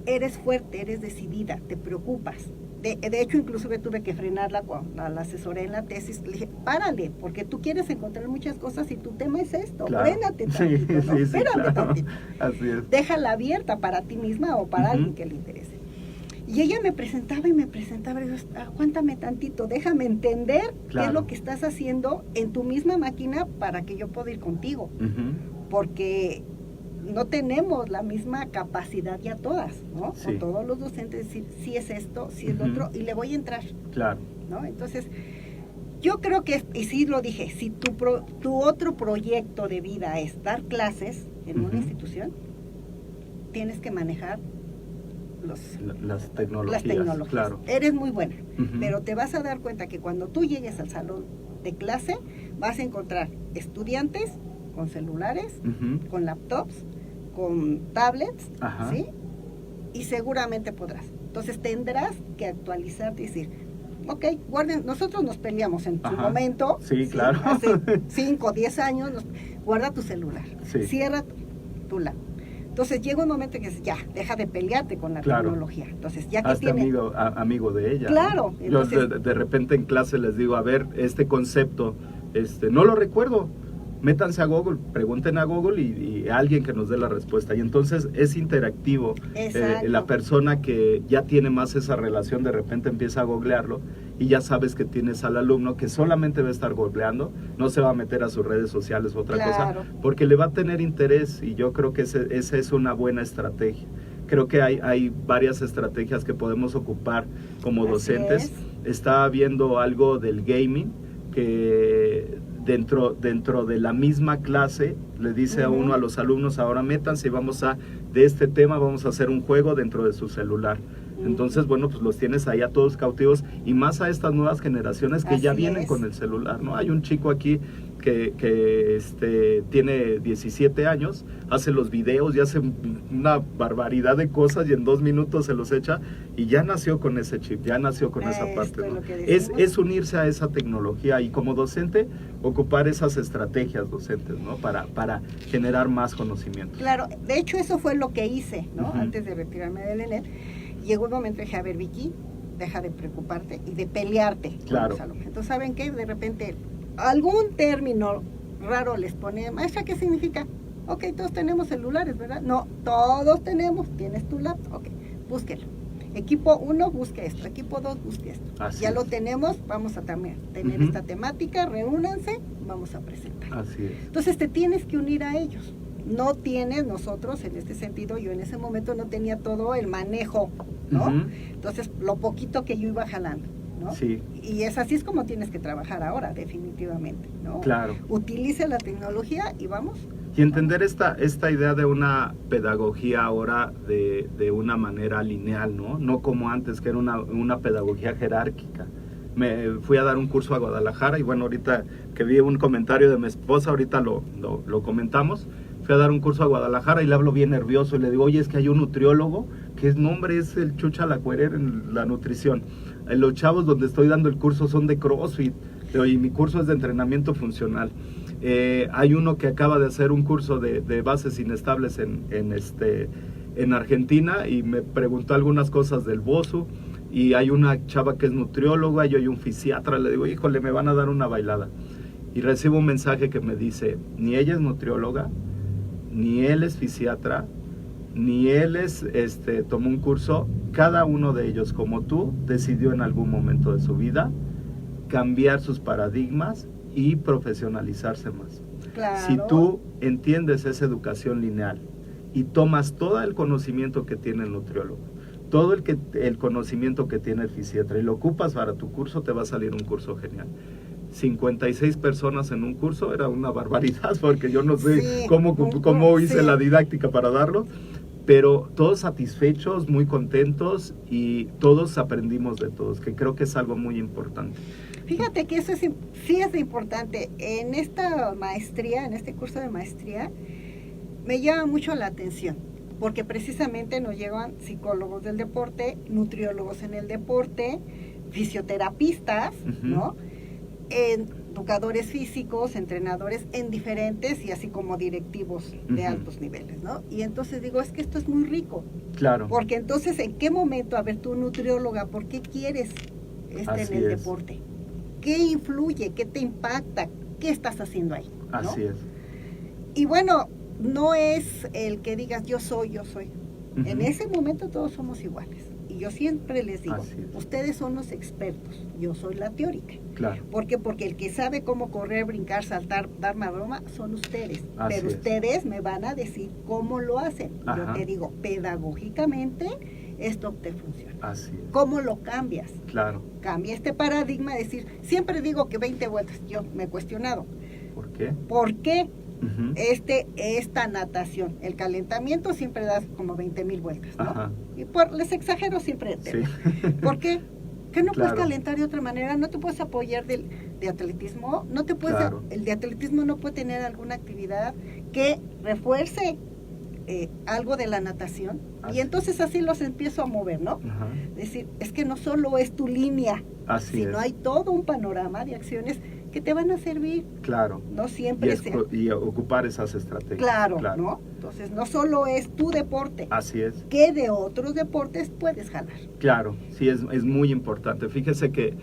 Eres fuerte, eres decidida, te preocupas. De hecho, inclusive tuve que frenarla cuando la asesoré en la tesis. Le dije, párale, porque tú quieres encontrar muchas cosas y tu tema es esto. Claro. Frénate tantito, ¿no? Sí, Espérate claro. tantito. Así es. Déjala abierta para ti misma o para alguien que le interese. Y ella me presentaba y digo, aguántame tantito, déjame entender qué es lo que estás haciendo en tu misma máquina para que yo pueda ir contigo. Porque no tenemos la misma capacidad ya todas, ¿no? Sí. Con todos los docentes, decir, sí es esto, sí es lo otro, y le voy a entrar. Claro. ¿No? Entonces, yo creo que, y sí lo dije, si tu otro proyecto de vida es dar clases en una institución, tienes que manejar las tecnologías. Claro. Eres muy buena, pero te vas a dar cuenta que cuando tú llegues al salón de clase, vas a encontrar estudiantes con celulares, con laptops, con tablets, ¿sí? Y seguramente podrás. Entonces tendrás que actualizarte y decir, ok, guarden, nosotros nos peleamos en su momento, sí, claro. Hace 5 o 10 años, guarda tu celular, cierra tu laptop. Entonces llega un momento que dices, ya, deja de pelearte con la tecnología. Entonces, ya que hazte amigo de ella. Claro. ¿No? Entonces, yo de repente en clase les digo, a ver, este concepto, no lo recuerdo. métanse a Google, pregunten a Google y alguien que nos dé la respuesta. Y entonces es interactivo. La persona que ya tiene más esa relación de repente empieza a googlearlo y ya sabes que tienes al alumno que solamente va a estar googleando, no se va a meter a sus redes sociales o otra cosa, porque le va a tener interés, y yo creo que esa es una buena estrategia. Creo que hay varias estrategias que podemos ocupar como docentes. Está viendo algo del gaming que dentro de la misma clase le dice a uno, a los alumnos, ahora métanse y de este tema vamos a hacer un juego dentro de su celular. Entonces, bueno, pues los tienes ahí a todos cautivos, y más a estas nuevas generaciones que ya vienen con el celular, ¿no? Hay un chico aquí que tiene 17 años, hace los videos y hace una barbaridad de cosas y en 2 minutos se los echa, y ya nació con ese chip, ya nació con esa parte, ¿no? Es unirse a esa tecnología y como docente ocupar esas estrategias docentes, ¿no? Para generar más conocimiento. Claro, de hecho eso fue lo que hice, ¿no? Antes de retirarme del ENER, llegó un momento y dije, a ver, Vicky, deja de preocuparte y de pelearte con los alumnos. Entonces, ¿saben qué? De repente algún término raro les pone, maestra, ¿qué significa? Ok, todos tenemos celulares, ¿verdad? No, todos tenemos, tienes tu laptop, ok, búsquelo. Equipo 1, busque esto, equipo 2, busque esto. Así ya es. Lo tenemos, vamos a también tener esta temática, reúnanse, vamos a presentar. Así es. Entonces te tienes que unir a ellos. No tienes, nosotros en este sentido, yo en ese momento no tenía todo el manejo, ¿no? Entonces, lo poquito que yo iba jalando, ¿no? Sí. Y así es como tienes que trabajar ahora, definitivamente, ¿no? Claro. Utilice la tecnología y vamos. Y entender esta idea de una pedagogía ahora de una manera lineal, ¿no? No como antes, que era una pedagogía jerárquica. Me fui a dar un curso a Guadalajara y bueno, ahorita que vi un comentario de mi esposa, ahorita lo comentamos. Fui a dar un curso a Guadalajara y le hablo bien nervioso y le digo, oye, es que hay un nutriólogo que es el Chucha Lacuerer en la nutrición. Los chavos donde estoy dando el curso son de CrossFit y mi curso es de entrenamiento funcional. Hay uno que acaba de hacer un curso de bases inestables en Argentina y me preguntó algunas cosas del BOSU, y hay una chava que es nutrióloga y hay un fisiatra. Le digo, híjole, me van a dar una bailada. Y recibo un mensaje que me dice, ni ella es nutrióloga, ni él es fisiatra, ni él tomó un curso. Cada uno de ellos, como tú, decidió en algún momento de su vida cambiar sus paradigmas y profesionalizarse más. Claro. Si tú entiendes esa educación lineal y tomas todo el conocimiento que tiene el nutriólogo, todo el conocimiento que tiene el fisiatra y lo ocupas para tu curso, te va a salir un curso genial. 56 personas en un curso era una barbaridad, porque yo no sé cómo hice la didáctica para darlo, pero todos satisfechos, muy contentos, y todos aprendimos de todos, que creo que es algo muy importante. Fíjate que eso sí es importante. En esta maestría, en este curso de maestría, me llama mucho la atención, porque precisamente nos llevan psicólogos del deporte, nutriólogos en el deporte, fisioterapistas, ¿no? Educadores físicos, entrenadores en diferentes y así como directivos de altos niveles, ¿no? Y entonces digo, es que esto es muy rico. Claro. Porque entonces, ¿en qué momento, a ver, tú nutrióloga, ¿por qué quieres en el deporte? ¿Qué influye? ¿Qué te impacta? ¿Qué estás haciendo ahí? ¿no? Así es. Y bueno, no es el que digas yo soy. En ese momento todos somos iguales. Y yo siempre les digo, ustedes son los expertos, yo soy la teórica. Claro. ¿Por qué? Porque el que sabe cómo correr, brincar, saltar, dar maroma, son ustedes. Así pero es. Ustedes me van a decir cómo lo hacen. Ajá. Yo te digo, pedagógicamente, esto te funciona. Así es. ¿Cómo lo cambias? Claro. Cambia este paradigma de decir, siempre digo que 20 vueltas. Yo me he cuestionado. ¿Por qué? ¿Por qué? Esta natación, el calentamiento siempre das como 20,000 vueltas, ¿no? Ajá. Y les exagero siempre. Sí. ¿Por qué? ¿Que no Claro. puedes calentar de otra manera? ¿No te puedes apoyar de atletismo? ¿No te puedes? Claro. El de atletismo no puede tener alguna actividad que refuerce algo de la natación. Así. Y entonces así los empiezo a mover, ¿no? Ajá. Es decir, es que no solo es tu línea, Así sino es. hay todo un panorama de acciones que te van a servir. Claro. No siempre Y ocupar esas estrategias. Claro, ¿no? Entonces, no solo es tu deporte. Así es. ¿Qué de otros deportes puedes jalar? Claro, sí, es muy importante. Fíjese que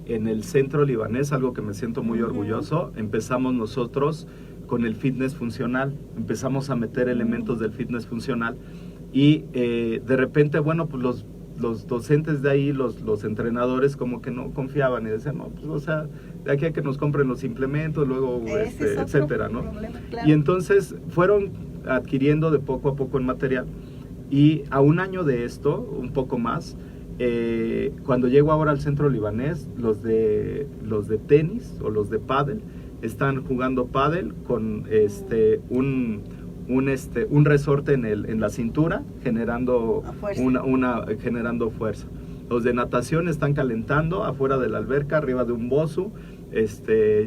en el centro libanés, algo que me siento muy orgulloso, empezamos nosotros con el fitness funcional. Empezamos a meter elementos del fitness funcional y de repente, bueno, pues los docentes de ahí, los entrenadores como que no confiaban y decían, no, pues o sea, de aquí a que nos compren los implementos, luego, etcétera, ¿no? Problema, claro. Y entonces fueron adquiriendo de poco a poco el material y a un año de esto, un poco más, cuando llego ahora al centro libanés, los de tenis o los de pádel están jugando pádel con un resorte en la cintura, generando generando fuerza. Los de natación están calentando afuera de la alberca, arriba de un bozo,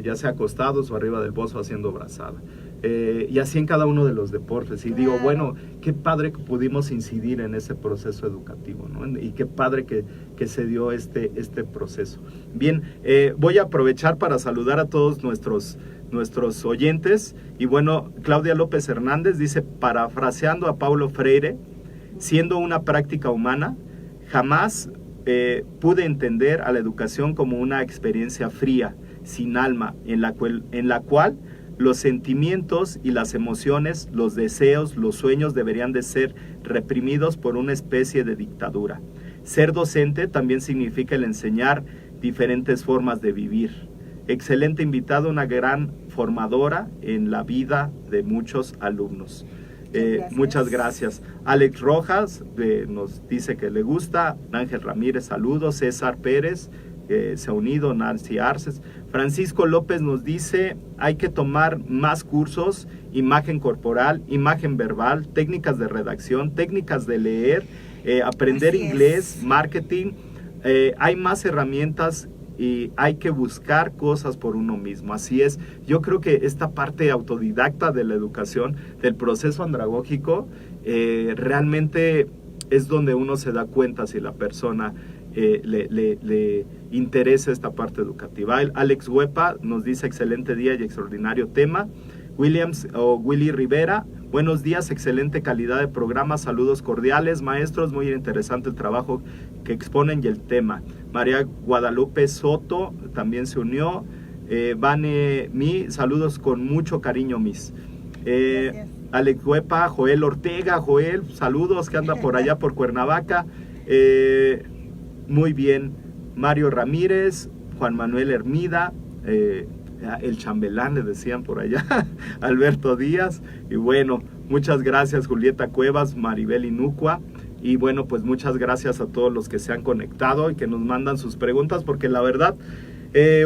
ya sea acostados o arriba del bozo haciendo brazada. Y así en cada uno de los deportes. Y digo, bueno, qué padre que pudimos incidir en ese proceso educativo, ¿no? Y qué padre que se dio este proceso. Bien, voy a aprovechar para saludar a todos nuestros oyentes. Y bueno, Claudia López Hernández dice, parafraseando a Paulo Freire, siendo una práctica humana, jamás pude entender a la educación como una experiencia fría, sin alma, en la cual los sentimientos y las emociones, los deseos, los sueños deberían de ser reprimidos por una especie de dictadura. Ser docente también significa el enseñar diferentes formas de vivir. Excelente invitado, una gran formadora en la vida de muchos alumnos. Muchas gracias. Alex Rojas nos dice que le gusta. Ángel Ramírez, saludos. César Pérez se ha unido. Nancy Arces. Francisco López nos dice, hay que tomar más cursos, imagen corporal, imagen verbal, técnicas de redacción, técnicas de leer, aprender inglés, marketing. Hay más herramientas y hay que buscar cosas por uno mismo. Así es, yo creo que esta parte autodidacta de la educación, del proceso andragógico, realmente es donde uno se da cuenta si la persona le interesa esta parte educativa. Alex Huepa nos dice, excelente día y extraordinario tema. Willy Rivera, buenos días, excelente calidad de programa, saludos cordiales, maestros, muy interesante el trabajo que exponen y el tema. María Guadalupe Soto también se unió. Vane saludos con mucho cariño, Miss. Alex Huepa, Joel Ortega, Joel, saludos, que anda por allá por Cuernavaca. Muy bien. Mario Ramírez, Juan Manuel Hermida, el chambelán le decían por allá, Alberto Díaz, y bueno, muchas gracias Julieta Cuevas, Maribel Inucua, y bueno, pues muchas gracias a todos los que se han conectado y que nos mandan sus preguntas, porque la verdad,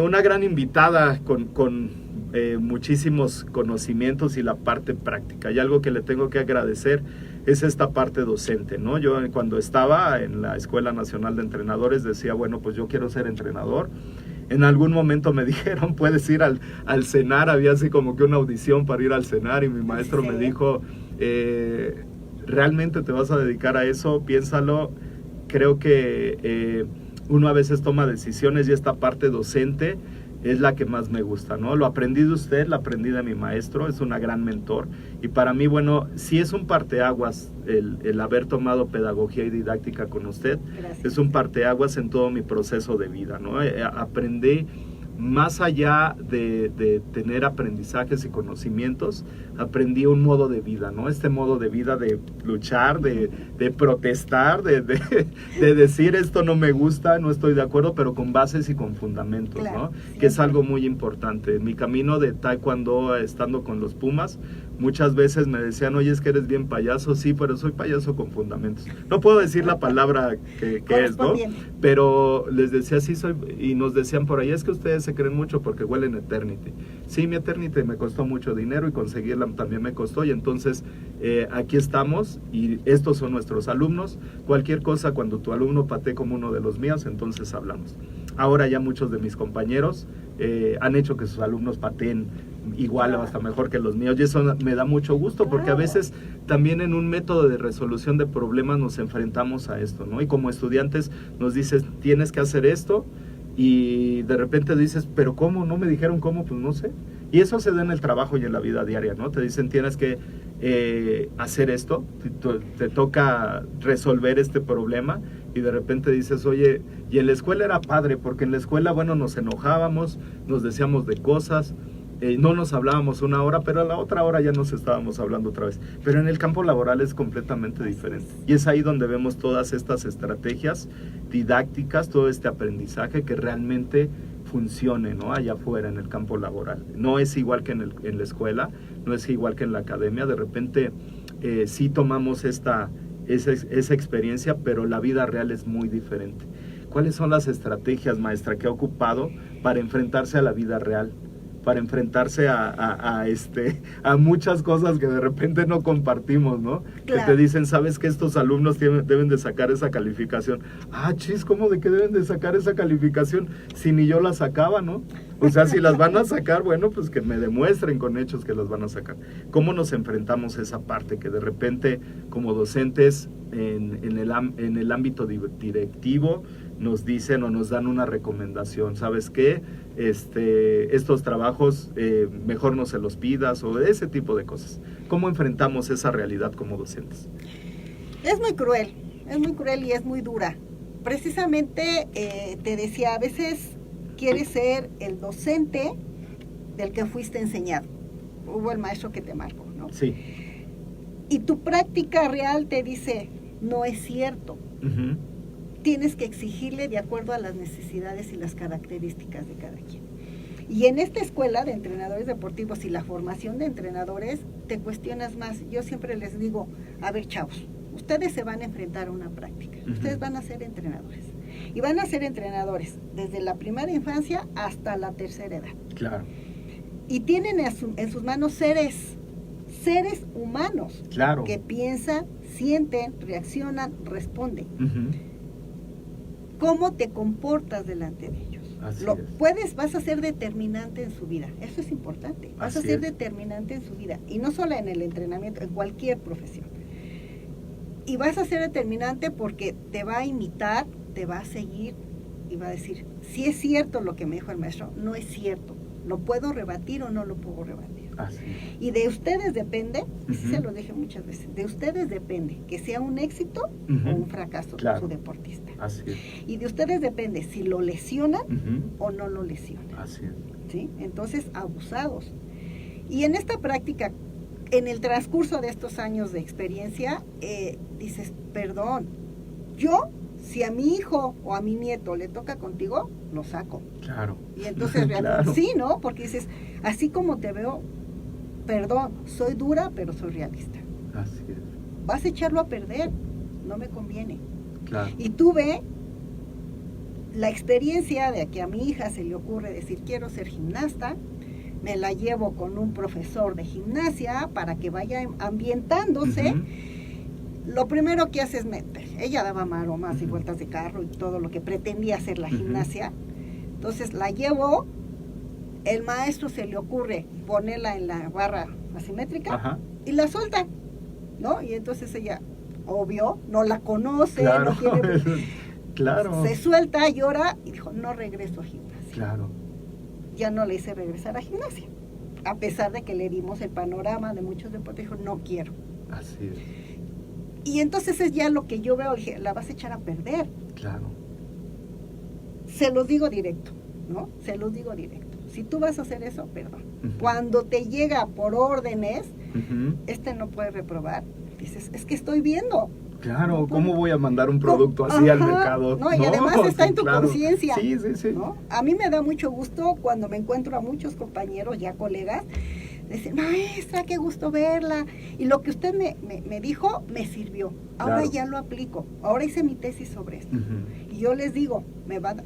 una gran invitada con muchísimos conocimientos y la parte práctica, y algo que le tengo que agradecer es esta parte docente, ¿no? Yo cuando estaba en la Escuela Nacional de Entrenadores decía, bueno, pues yo quiero ser entrenador. En algún momento me dijeron, puedes ir al CENAR, había así como que una audición para ir al CENAR, y mi maestro me dijo, ¿realmente te vas a dedicar a eso? Piénsalo. Creo que uno a veces toma decisiones y esta parte docente es la que más me gusta, ¿no? Lo aprendí de usted, lo aprendí de mi maestro, es una gran mentor, y para mí, bueno, sí es un parteaguas el haber tomado pedagogía y didáctica con usted. Gracias. Es un parteaguas en todo mi proceso de vida, ¿no? Aprendí más allá de tener aprendizajes y conocimientos, aprendí un modo de vida, ¿no? Este modo de vida de luchar, de protestar, de decir esto no me gusta, no estoy de acuerdo, pero con bases y con fundamentos, claro, ¿no? Sí, que es algo muy importante. En mi camino de taekwondo, estando con los Pumas, muchas veces me decían, oye, es que eres bien payaso. Sí, pero soy payaso con fundamentos. No puedo decir la palabra que es, ¿no? Pero les decía, sí soy, y nos decían por ahí, es que ustedes se creen mucho porque huelen Eternity. Sí, mi Eternity me costó mucho dinero y conseguirla también me costó, y entonces aquí estamos, y estos son nuestros alumnos. Cualquier cosa, cuando tu alumno patee como uno de los míos, entonces hablamos. Ahora ya muchos de mis compañeros han hecho que sus alumnos pateen igual o hasta mejor que los míos, y eso me da mucho gusto, porque a veces también en un método de resolución de problemas nos enfrentamos a esto, ¿no? Y como estudiantes nos dices, tienes que hacer esto, y de repente dices, pero ¿cómo? ¿No me dijeron cómo? Pues no sé. Y eso se da en el trabajo y en la vida diaria, ¿no? Te dicen, tienes que hacer esto, te toca resolver este problema, y de repente dices, oye, y en la escuela era padre, porque en la escuela, bueno, nos enojábamos, nos decíamos de cosas, no nos hablábamos una hora, pero a la otra hora ya nos estábamos hablando otra vez. Pero en el campo laboral es completamente diferente. Y es ahí donde vemos todas estas estrategias didácticas, todo este aprendizaje que realmente funcione, ¿no? Allá afuera en el campo laboral. No es igual que en la escuela, no es igual que en la academia. De repente sí tomamos esa experiencia, pero la vida real es muy diferente. ¿Cuáles son las estrategias, maestra, que ha ocupado para enfrentarse a la vida real? Para enfrentarse a muchas cosas que de repente no compartimos, ¿no? Claro. Que te dicen, ¿sabes que estos alumnos deben de sacar esa calificación? Ah, chis, ¿cómo de qué deben de sacar esa calificación si ni yo la sacaba, ¿no? O sea, si las van a sacar, bueno, pues que me demuestren con hechos que las van a sacar. ¿Cómo nos enfrentamos a esa parte que de repente como docentes en el ámbito directivo nos dicen o nos dan una recomendación? ¿Sabes qué? Estos trabajos mejor no se los pidas, o ese tipo de cosas. ¿Cómo enfrentamos esa realidad como docentes? Es muy cruel y es muy dura. Precisamente te decía, a veces quieres ser el docente del que fuiste enseñado. Hubo el maestro que te marcó, ¿no? Sí. Y tu práctica real te dice, no es cierto. Uh-huh. Tienes que exigirle de acuerdo a las necesidades y las características de cada quien. Y en esta escuela de entrenadores deportivos y la formación de entrenadores, te cuestionas más. Yo siempre les digo, a ver, chavos, ustedes se van a enfrentar a una práctica. Uh-huh. Ustedes van a ser entrenadores. Y van a ser entrenadores desde la primera infancia hasta la tercera edad. Claro. Y tienen en sus manos seres humanos. Claro. Que piensan, sienten, reaccionan, responden. Uh-huh. ¿Cómo te comportas delante de ellos? Vas a ser determinante en su vida. Eso es importante. Vas a ser determinante en su vida. Y no solo en el entrenamiento, en cualquier profesión. Y vas a ser determinante porque te va a imitar, te va a seguir y va a decir, si es cierto lo que me dijo el maestro, no es cierto. ¿Lo puedo rebatir o no lo puedo rebatir? Así es. Y de ustedes depende, Uh-huh. se lo dije muchas veces, de ustedes depende que sea un éxito Uh-huh. o un fracaso de su deportista. Así es. Y de ustedes depende si lo lesionan Uh-huh. o no lo lesionan. Así es. ¿Sí? Entonces, abusados. Y en esta práctica, en el transcurso de estos años de experiencia, dices, perdón, si a mi hijo o a mi nieto le toca contigo, lo saco. Claro. Y entonces claro. Sí, ¿no? Porque dices, así como te veo, perdón, soy dura, pero soy realista. Así es. Vas a echarlo a perder, no me conviene. Claro. Y tuve la experiencia de que a mi hija se le ocurre decir, quiero ser gimnasta, me la llevo con un profesor de gimnasia para que vaya ambientándose. Uh-huh. Lo primero que hace es meter. Ella daba maromas y vueltas de carro y todo lo que pretendía hacer la gimnasia. Entonces la llevó, el maestro se le ocurre ponerla en la barra asimétrica. Ajá. Y la suelta, ¿no? Y entonces ella, obvio, no la conoce, Claro. no quiere... Claro. Se suelta, llora y dijo, no regreso a gimnasia. Claro. Ya no le hice regresar a gimnasia. A pesar de que le dimos el panorama de muchos deportes, dijo, no quiero. Así es. Y entonces es ya lo que yo veo, dije, la vas a echar a perder. Claro. Se los digo directo, ¿no? Se los digo directo. Si tú vas a hacer eso, perdón. Uh-huh. Cuando te llega por órdenes, Uh-huh. no puede reprobar, dices, es que estoy viendo. Claro, ¿cómo voy a mandar un producto así al mercado? No, y además está en tu conciencia. Sí. ¿No? A mí me da mucho gusto cuando me encuentro a muchos compañeros, ya colegas, decir, maestra, qué gusto verla. Y lo que usted me dijo, me sirvió. Ahora ya lo aplico. Ahora hice mi tesis sobre esto. Uh-huh. Y yo les digo,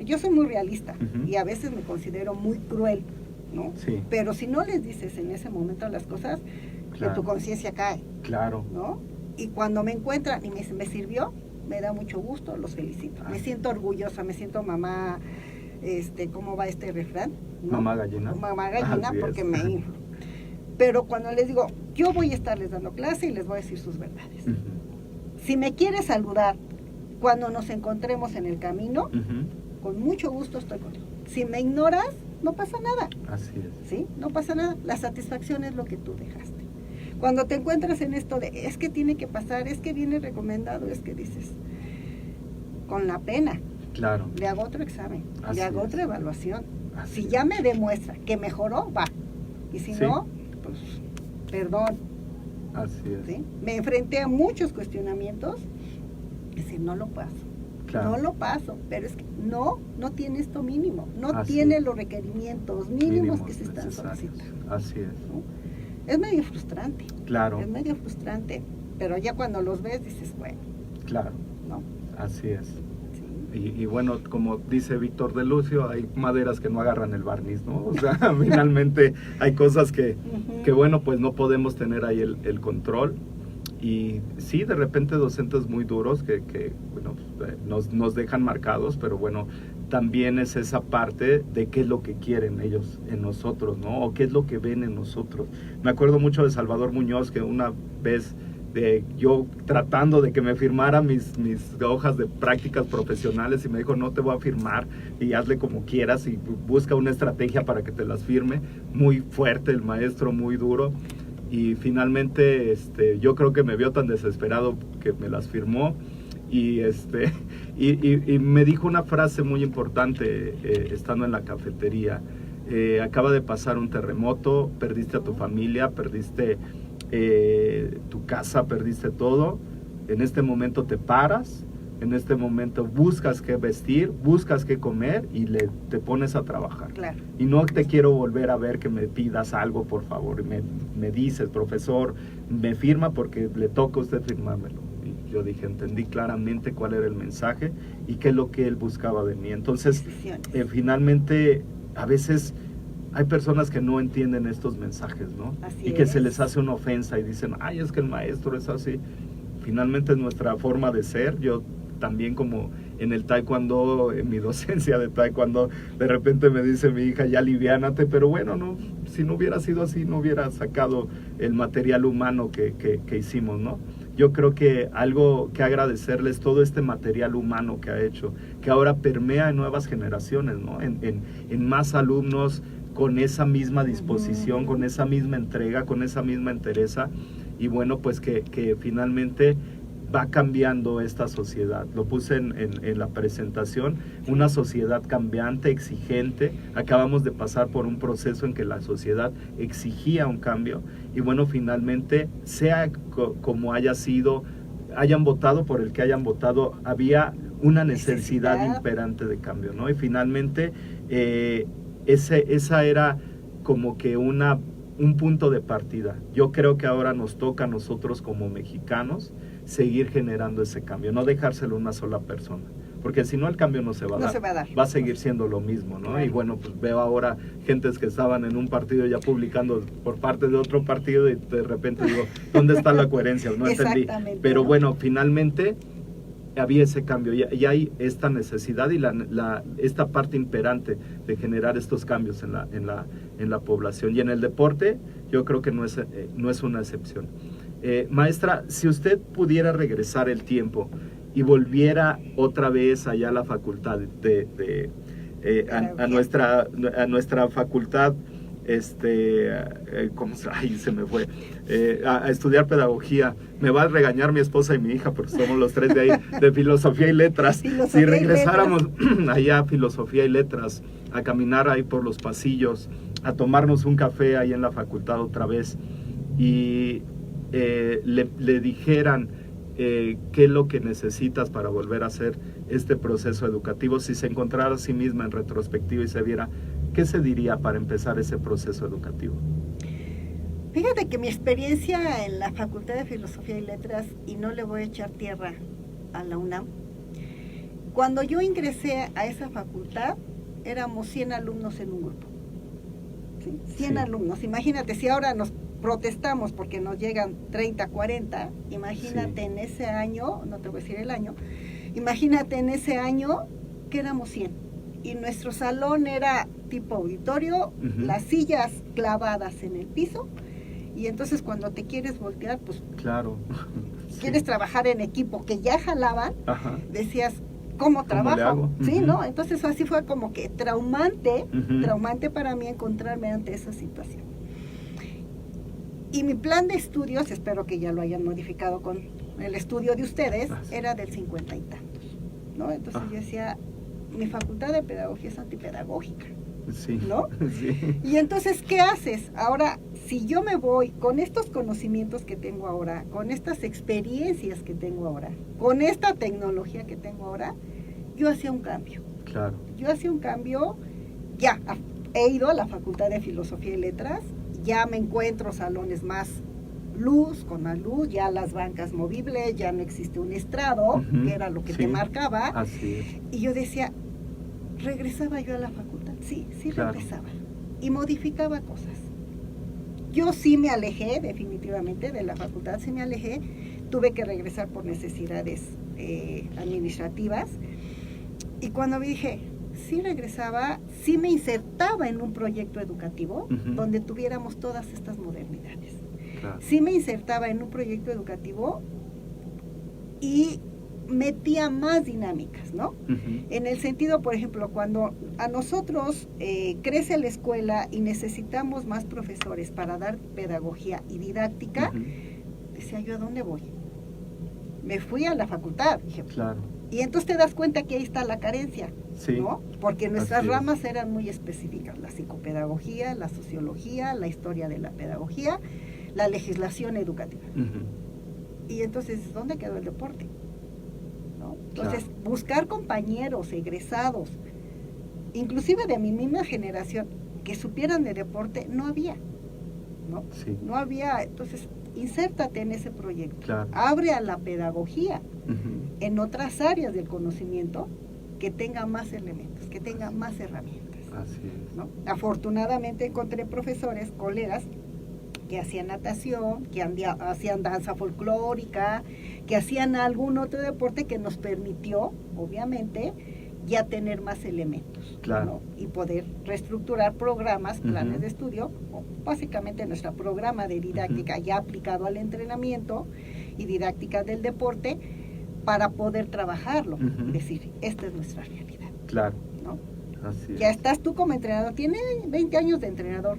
yo soy muy realista Uh-huh. y a veces me considero muy cruel, ¿no? Sí. Pero si no les dices en ese momento las cosas, en tu conciencia cae. Claro. ¿No? Y cuando me encuentran y me dicen, me sirvió, me da mucho gusto, los felicito. Me siento orgullosa, me siento mamá, ¿cómo va este refrán? ¿No? Mamá gallina. Mamá gallina, Así porque es. Pero cuando les digo, yo voy a estarles dando clase y les voy a decir sus verdades. Uh-huh. Si me quieres saludar cuando nos encontremos en el camino, Uh-huh. con mucho gusto estoy contigo. Si me ignoras, no pasa nada. Así es. ¿Sí? No pasa nada. La satisfacción es lo que tú dejaste. Cuando te encuentras en esto de, es que tiene que pasar, es que viene recomendado, es que dices, con la pena, Claro. le hago otro examen, Así le hago es. otra evaluación. Así Si es. ya me demuestra que mejoró, va. Y si Sí. no, pues, perdón. Así es. ¿Sí? Me enfrenté a muchos cuestionamientos, es decir, no lo paso. Claro. No lo paso, pero es que no tiene esto mínimo, no Así tiene es. los requerimientos mínimos que se están necesarios. solicitando. Así es. ¿No? Es medio frustrante, Claro, es medio frustrante, pero ya cuando los ves dices, bueno, claro. ¿no? Así es. Sí. Y bueno, como dice Víctor de Lucio, hay maderas que no agarran el barniz, ¿no? O sea, finalmente hay cosas que bueno, pues no podemos tener ahí el control. Y sí, de repente docentes muy duros que bueno, nos dejan marcados, pero bueno, también es esa parte de qué es lo que quieren ellos en nosotros, ¿no? O qué es lo que ven en nosotros. Me acuerdo mucho de Salvador Muñoz, que una vez yo tratando de que me firmara mis hojas de prácticas profesionales y me dijo, no te voy a firmar y hazle como quieras y busca una estrategia para que te las firme. Muy fuerte el maestro, muy duro. Y finalmente yo creo que me vio tan desesperado que me las firmó y me dijo una frase muy importante estando en la cafetería. Acaba de pasar un terremoto, perdiste a tu familia, perdiste tu casa, perdiste todo. En este momento te paras, en este momento buscas qué vestir, buscas qué comer y te pones a trabajar. Claro. Y no te quiero volver a ver que me pidas algo, por favor. Me dices, profesor, me firma porque le toca a usted firmármelo. Y yo dije, entendí claramente cuál era el mensaje y qué es lo que él buscaba de mí. Entonces, finalmente, a veces hay personas que no entienden estos mensajes, ¿no? Así y que es. se les hace una ofensa y dicen, ay, es que el maestro es así. Finalmente es nuestra forma de ser. Yo también, como en el taekwondo, en mi docencia de taekwondo, de repente me dice mi hija, ya aliviánate, pero bueno, no, si no hubiera sido así, no hubiera sacado el material humano que hicimos, ¿no? Yo creo que algo que agradecerles, todo este material humano que ha hecho, que ahora permea en nuevas generaciones, ¿no? En más alumnos con esa misma disposición, con esa misma entrega, con esa misma entereza, y bueno, pues que finalmente va cambiando esta sociedad. Lo puse en la presentación, una sociedad cambiante, exigente. Acabamos de pasar por un proceso en que la sociedad exigía un cambio y bueno, finalmente, sea como haya sido, hayan votado por el que hayan votado, había una necesidad imperante de cambio, ¿no? Y finalmente, esa era como que un punto de partida. Yo creo que ahora nos toca a nosotros como mexicanos seguir generando ese cambio, no dejárselo a una sola persona, porque si no el cambio no se va a dar, va a seguir siendo lo mismo, ¿no? Claro. Y bueno, pues veo ahora gentes que estaban en un partido ya publicando por parte de otro partido y de repente digo, ¿dónde está la coherencia? No entendí, pero bueno, finalmente había ese cambio y hay esta necesidad y esta parte imperante de generar estos cambios en la población. Y en el deporte yo creo que no es una excepción. Maestra, si usted pudiera regresar el tiempo y volviera otra vez allá a la facultad a nuestra facultad, ¿cómo se? Ay, se me fue, a estudiar pedagogía. Me va a regañar mi esposa y mi hija porque somos los tres de ahí, de filosofía y letras. Si regresáramos allá a filosofía y letras, a caminar ahí por los pasillos, a tomarnos un café ahí en la facultad otra vez y le dijeran qué es lo que necesitas para volver a hacer este proceso educativo, si se encontrara a sí misma en retrospectiva y se viera, ¿qué se diría para empezar ese proceso educativo? Fíjate que mi experiencia en la Facultad de Filosofía y Letras, y no le voy a echar tierra a la UNAM, cuando yo ingresé a esa facultad, éramos 100 alumnos en un grupo. ¿Sí? 100 alumnos. Imagínate, si ahora nos protestamos porque nos llegan 30, 40, imagínate en ese año, no te voy a decir el año, imagínate en ese año que éramos 100. Y nuestro salón era tipo auditorio, las sillas clavadas en el piso, y entonces cuando te quieres voltear, pues claro, quieres trabajar en equipo, que ya jalaban, decías, ¿cómo trabajo? Sí, ¿no? Entonces así fue como que traumante para mí encontrarme ante esa situación. Y mi plan de estudios, espero que ya lo hayan modificado con el estudio de ustedes, era del 50 y tantos, ¿no? Entonces yo decía, mi facultad de pedagogía es antipedagógica, Sí. ¿No? Sí. Y entonces, ¿qué haces? Ahora, si yo me voy con estos conocimientos que tengo ahora, con estas experiencias que tengo ahora, con esta tecnología que tengo ahora, yo hacía un cambio. Claro. Yo hacía un cambio, ya, he ido a la Facultad de Filosofía y Letras, ya me encuentro salones más luz, con más luz, ya las bancas movibles, ya no existe un estrado, que era lo que te marcaba. Así es. Y yo decía, ¿regresaba yo a la facultad? Sí, claro. Regresaba. Y modificaba cosas. Yo sí me alejé, definitivamente, de la facultad, sí me alejé. Tuve que regresar por necesidades administrativas. Y cuando me dije, sí regresaba, sí me insertaba en un proyecto educativo donde tuviéramos todas estas modernidades. Claro. Sí me insertaba en un proyecto educativo y metía más dinámicas, ¿no? En el sentido, por ejemplo, cuando a nosotros crece la escuela y necesitamos más profesores para dar pedagogía y didáctica, decía yo, ¿a dónde voy? Me fui a la facultad, dije, claro. Y entonces te das cuenta que ahí está la carencia, sí. ¿no? Porque nuestras ramas eran muy específicas, la psicopedagogía, la sociología, la historia de la pedagogía, la legislación educativa. Y entonces, ¿dónde quedó el deporte? ¿No? Entonces, claro. Buscar compañeros egresados, inclusive de mi misma generación, que supieran de deporte, no había, ¿no? Sí. No había, entonces, insértate en ese proyecto, claro. Abre a la pedagogía en otras áreas del conocimiento que tenga más elementos, que tenga más herramientas. Así es. ¿No? Afortunadamente encontré profesores, colegas, que hacían natación, que hacían danza folclórica, que hacían algún otro deporte que nos permitió, obviamente, ya tener más elementos, claro. ¿no? Y poder reestructurar programas, planes de estudio, básicamente nuestro programa de didáctica ya aplicado al entrenamiento y didáctica del deporte para poder trabajarlo, es decir, esta es nuestra realidad. Claro. ¿No? Así es. Ya estás tú como entrenador, tienes 20 años de entrenador,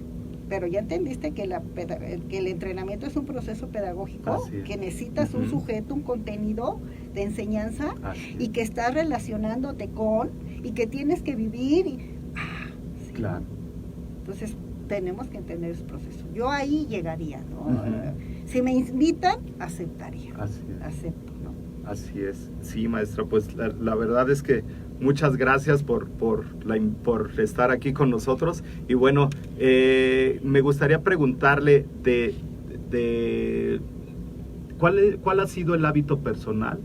pero ya entendiste que el entrenamiento es un proceso pedagógico, que necesitas un sujeto, un contenido de enseñanza y que estás relacionándote con y que tienes que vivir. Sí. Claro. Entonces tenemos que entender ese proceso. Yo ahí llegaría, ¿no? Si me invitan, aceptaría. Así es. Acepto, ¿no? Así es. Sí, maestra, pues la verdad es que muchas gracias por estar aquí con nosotros. Y bueno, me gustaría preguntarle ¿cuál ha sido el hábito personal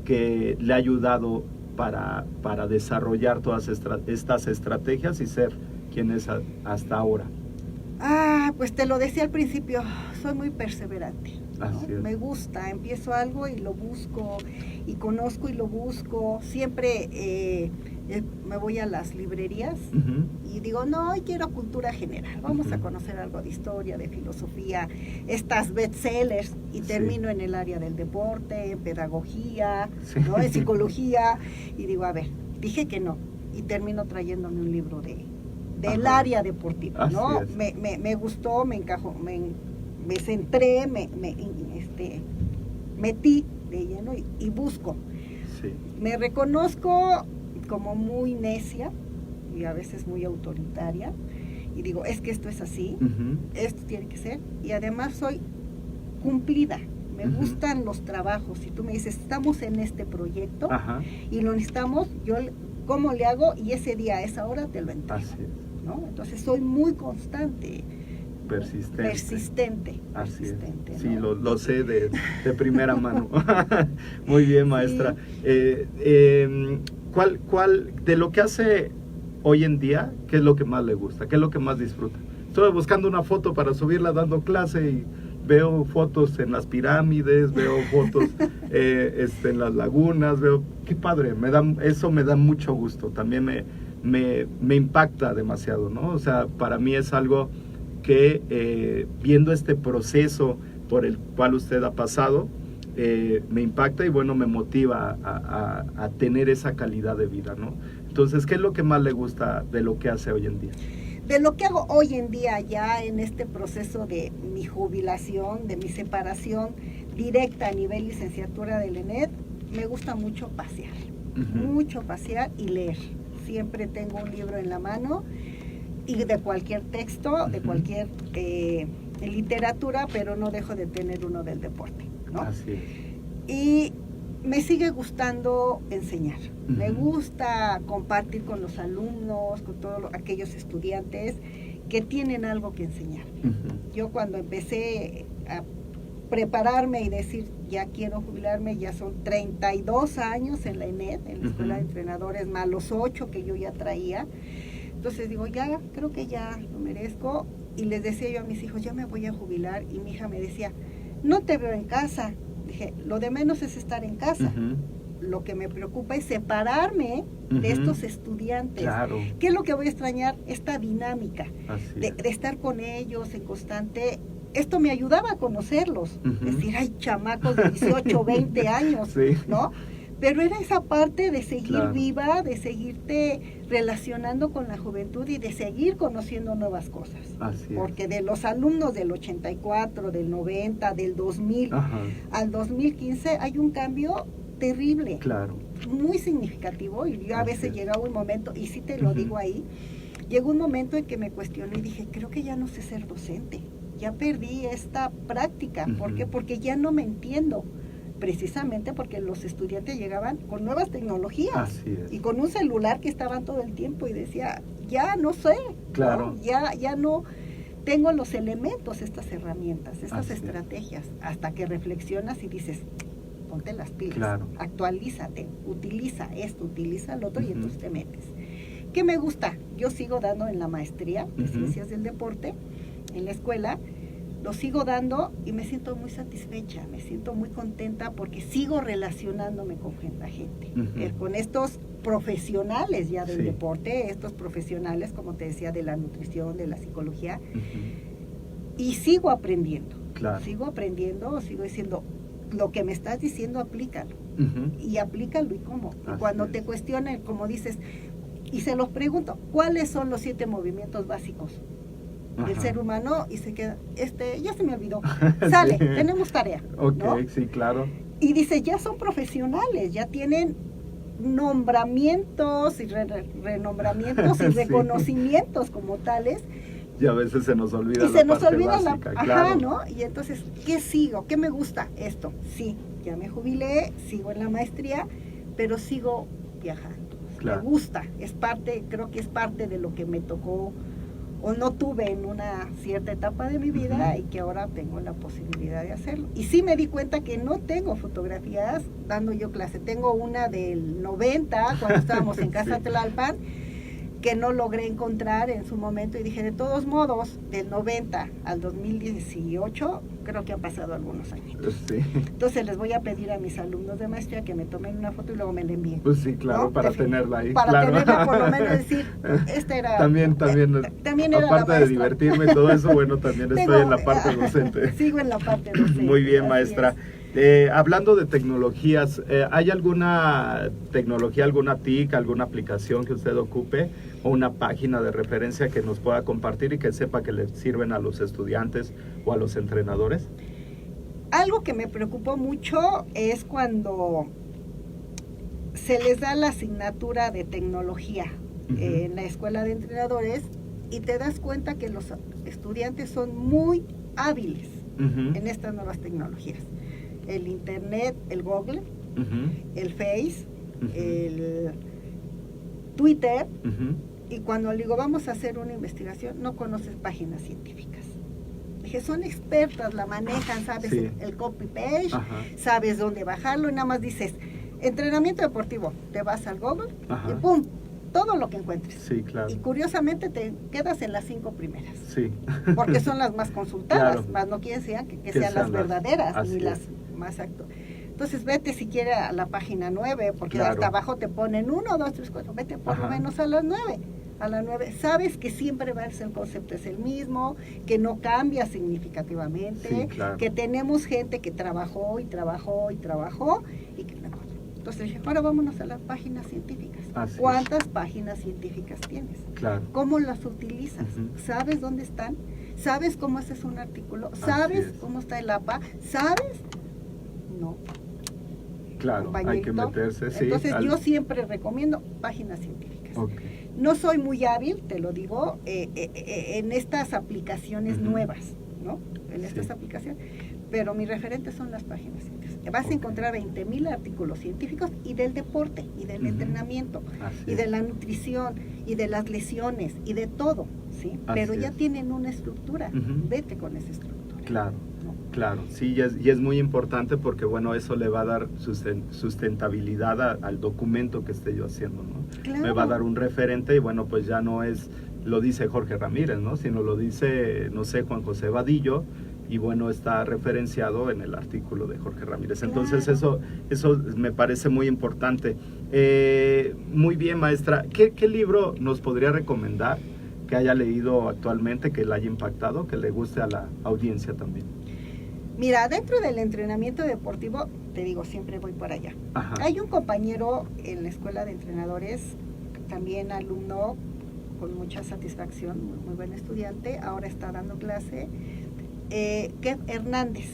que le ha ayudado para desarrollar todas estas estrategias y ser quien es hasta ahora? Pues te lo decía al principio, soy muy perseverante, ¿no? Así es. Me gusta, empiezo algo y lo busco, y conozco y lo busco. Siempre me voy a las librerías y digo, no, hoy quiero cultura general, vamos a conocer algo de historia, de filosofía, estas bestsellers, y termino en el área del deporte, en pedagogía, ¿no? En psicología, y digo, a ver, dije que no, y termino trayéndome un libro del área deportiva, ¿no? Me gustó, me encajó, me centré, me metí de lleno y busco. Sí. Me reconozco como muy necia y a veces muy autoritaria y digo, es que esto es así, esto tiene que ser, y además soy cumplida. Me gustan los trabajos. Si tú me dices, estamos en este proyecto y lo necesitamos, yo ¿cómo le hago? Y ese día, a esa hora te lo entrego. Así es. ¿No? Entonces soy muy constante. Persistente. Así es. Sí, ¿no? lo sé de primera mano. Muy bien, maestra. Sí. ¿Cuál de lo que hace hoy en día, qué es lo que más le gusta? ¿Qué es lo que más disfruta? Estoy buscando una foto para subirla dando clase y veo fotos en las pirámides, veo fotos en las lagunas, qué padre, eso me da mucho gusto, también me impacta demasiado, ¿no? O sea, para mí es algo que viendo este proceso por el cual usted ha pasado, me impacta y bueno, me motiva a tener esa calidad de vida, ¿no? Entonces, ¿qué es lo que más le gusta de lo que hace hoy en día? De lo que hago hoy en día ya en este proceso de mi jubilación, de mi separación directa a nivel licenciatura del ENED, me gusta mucho pasear y leer. Siempre tengo un libro en la mano y de cualquier texto, de cualquier literatura, pero no dejo de tener uno del deporte, ¿no? Así es. Y me sigue gustando enseñar. Me gusta compartir con los alumnos, con todos aquellos estudiantes que tienen algo que enseñar. Yo cuando empecé a prepararme y decir, ya quiero jubilarme, ya son 32 años en la ENED, en la Escuela de Entrenadores, más los 8 que yo ya traía. Entonces digo, ya, creo que ya lo merezco. Y les decía yo a mis hijos, ya me voy a jubilar. Y mi hija me decía, no te veo en casa. Dije, lo de menos es estar en casa. Lo que me preocupa es separarme de estos estudiantes. Claro. ¿Qué es lo que voy a extrañar? Esta dinámica de es. estar con ellos en constante. Esto me ayudaba a conocerlos. Es decir, hay chamacos de 18, 20 años, ¿no? Pero era esa parte de seguir viva, de seguirte relacionando con la juventud y de seguir conociendo nuevas cosas. Porque de los alumnos del 84, del 90, del 2000 al 2015 hay un cambio terrible, muy significativo. Y yo a veces llegaba un momento, y sí te lo digo ahí, llegó un momento en que me cuestioné y dije, creo que ya no sé ser docente. Ya perdí esta práctica. ¿Por qué? Porque ya no me entiendo. Precisamente porque los estudiantes llegaban con nuevas tecnologías y con un celular que estaban todo el tiempo y decía, ya no sé, ¿no? Ya no tengo los elementos, estas herramientas, estas estrategias, hasta que reflexionas y dices, ponte las pilas, actualízate, utiliza esto, utiliza lo otro y entonces te metes. ¿Qué me gusta? Yo sigo dando en la maestría de Ciencias del Deporte, en la escuela, lo sigo dando y me siento muy satisfecha, me siento muy contenta porque sigo relacionándome con la gente, con estos profesionales ya del deporte, estos profesionales, como te decía, de la nutrición, de la psicología, y sigo aprendiendo, sigo diciendo, lo que me estás diciendo, aplícalo, y aplícalo y cómo. Y cuando te cuestionen, como dices, y se los pregunto, ¿cuáles son los 7 movimientos básicos del ser humano? Y se queda, ya se me olvidó, sale, tenemos tarea, ¿no? Sí, claro. Y dice, ya son profesionales, ya tienen nombramientos y renombramientos y reconocimientos como tales. Y a veces se nos olvida y la se nos parte olvida básica, ¿no? Y entonces, ¿qué sigo? ¿Qué me gusta? Esto, sí, ya me jubilé, sigo en la maestría, pero sigo viajando. Me gusta, creo que es parte de lo que me tocó o no tuve en una cierta etapa de mi vida y que ahora tengo la posibilidad de hacerlo. Y sí me di cuenta que no tengo fotografías dando yo clase. Tengo una del 90, cuando estábamos en Casa Tlalpan, que no logré encontrar en su momento y dije, de todos modos, del 90 al 2018, creo que han pasado algunos años. Entonces les voy a pedir a mis alumnos de maestría que me tomen una foto y luego me la envíen. Pues sí, claro, ¿no? Para tenerla ahí. Para tenerla, por lo menos decir, esta era... También era aparte de divertirme y todo eso, bueno, también estoy en la parte docente. Sigo en la parte docente. Muy bien, maestra. Hablando de tecnologías, ¿hay alguna tecnología, alguna TIC, alguna aplicación que usted ocupe o una página de referencia que nos pueda compartir y que sepa que le sirven a los estudiantes o a los entrenadores? Algo que me preocupó mucho es cuando se les da la asignatura de tecnología en la escuela de entrenadores y te das cuenta que los estudiantes son muy hábiles en estas nuevas tecnologías. El internet, el Google, el Face, el Twitter, y cuando le digo vamos a hacer una investigación, no conoces páginas científicas. Dije, son expertas, la manejan, sabes el copy-page, sabes dónde bajarlo, y nada más dices, entrenamiento deportivo, te vas al Google y ¡pum! Todo lo que encuentres. Sí, claro. Y curiosamente te quedas en las 5 primeras. Sí. Porque son las más consultadas, más no quieren que sean las verdaderas, ni las más actuales. Entonces vete siquiera a la página 9, porque hasta abajo te ponen 1, 2, 3, 4, vete por lo menos a las 9. A las 9, sabes que siempre va a ser el concepto es el mismo, que no cambia significativamente, que tenemos gente que trabajó y trabajó y trabajó y que no. Entonces dije, ahora vámonos a las páginas científicas. ¿Cuántas páginas científicas tienes? ¿Cómo las utilizas? ¿Sabes dónde están? ¿Sabes cómo haces un artículo? ¿Sabes cómo está el APA? ¿Sabes? No. Claro, hay que meterse, Entonces yo siempre recomiendo páginas científicas. No soy muy hábil, te lo digo, en estas aplicaciones nuevas, ¿no? En estas aplicaciones, pero mi referente son las páginas científicas. Vas a encontrar 20,000 artículos científicos y del deporte, y del entrenamiento, y de la nutrición, y de las lesiones, y de todo, ¿sí? Pero ya tienen una estructura, vete con esa estructura. Claro. Claro, sí, y es muy importante porque, bueno, eso le va a dar sustentabilidad al documento que esté yo haciendo, ¿no? Claro. Me va a dar un referente y, bueno, pues ya no lo dice Jorge Ramírez, ¿no? Sino lo dice, no sé, Juan José Vadillo, y, bueno, está referenciado en el artículo de Jorge Ramírez. Entonces, eso me parece muy importante. Muy bien, maestra. ¿Qué libro nos podría recomendar que haya leído actualmente, que le haya impactado, que le guste a la audiencia también? Mira, dentro del entrenamiento deportivo, te digo, siempre voy por allá. Hay un compañero en la escuela de entrenadores, también alumno con mucha satisfacción, muy buen estudiante, ahora está dando clase, Kev Hernández,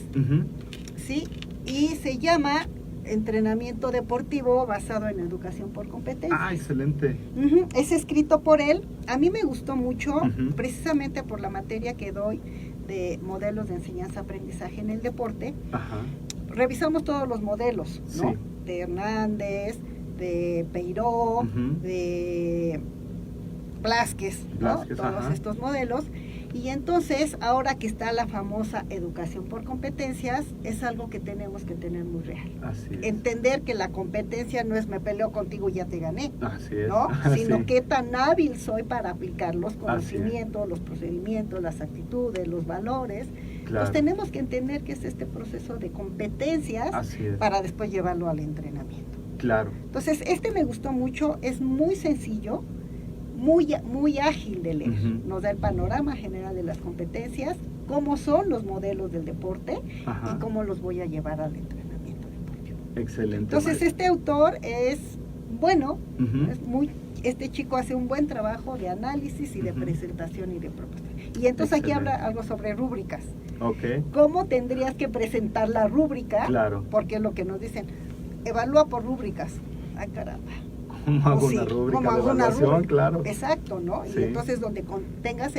¿sí? Y se llama Entrenamiento Deportivo basado en educación por competencia. Ah, excelente. Es escrito por él. A mí me gustó mucho, precisamente por la materia que doy de modelos de enseñanza-aprendizaje en el deporte. Revisamos todos los modelos, ¿no? Sí. De Hernández, de Peiró, de Blázquez, ¿no? Todos estos modelos. Y entonces, ahora que está la famosa educación por competencias, es algo que tenemos que tener muy real. Así es. Entender que la competencia no es me peleo contigo y ya te gané, así es, ¿no? Sino sí. qué tan hábil soy para aplicar los conocimientos, los procedimientos, las actitudes, los valores. Claro. Pues tenemos que entender que es este proceso de competencias para después llevarlo al entrenamiento. Claro. Entonces, me gustó mucho, es muy sencillo, muy ágil de leer. Nos da el panorama general de las competencias, cómo son los modelos del deporte y cómo los voy a llevar al entrenamiento deportivo. Excelente. Entonces, maestra. este autor es bueno, este chico hace un buen trabajo de análisis y de presentación y de propuesta. Y entonces aquí habla algo sobre rúbricas. ¿Cómo tendrías que presentar la rúbrica? Claro. Porque lo que nos dicen, evalúa por rúbricas. Ay, caramba. ¿Cómo hago una rúbrica de evaluación? Claro. Exacto, ¿no? Sí. Y entonces donde tengas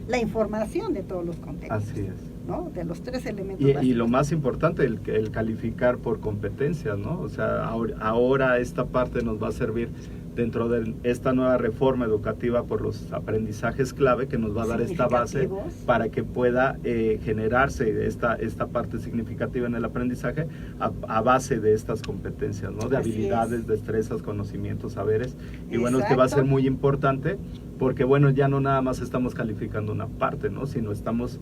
la información de todos los contextos. Así es. ¿No? De los 3 elementos y básicos. lo más importante, el calificar por competencias, ¿no? O sea, ahora esta parte nos va a servir dentro de esta nueva reforma educativa por los aprendizajes clave que nos va a dar esta base para que pueda generarse esta parte significativa en el aprendizaje a base de estas competencias, ¿no? De habilidades, destrezas, conocimientos, saberes. Y bueno, es que va a ser muy importante porque, bueno, ya no nada más estamos calificando una parte, ¿no? Sino estamos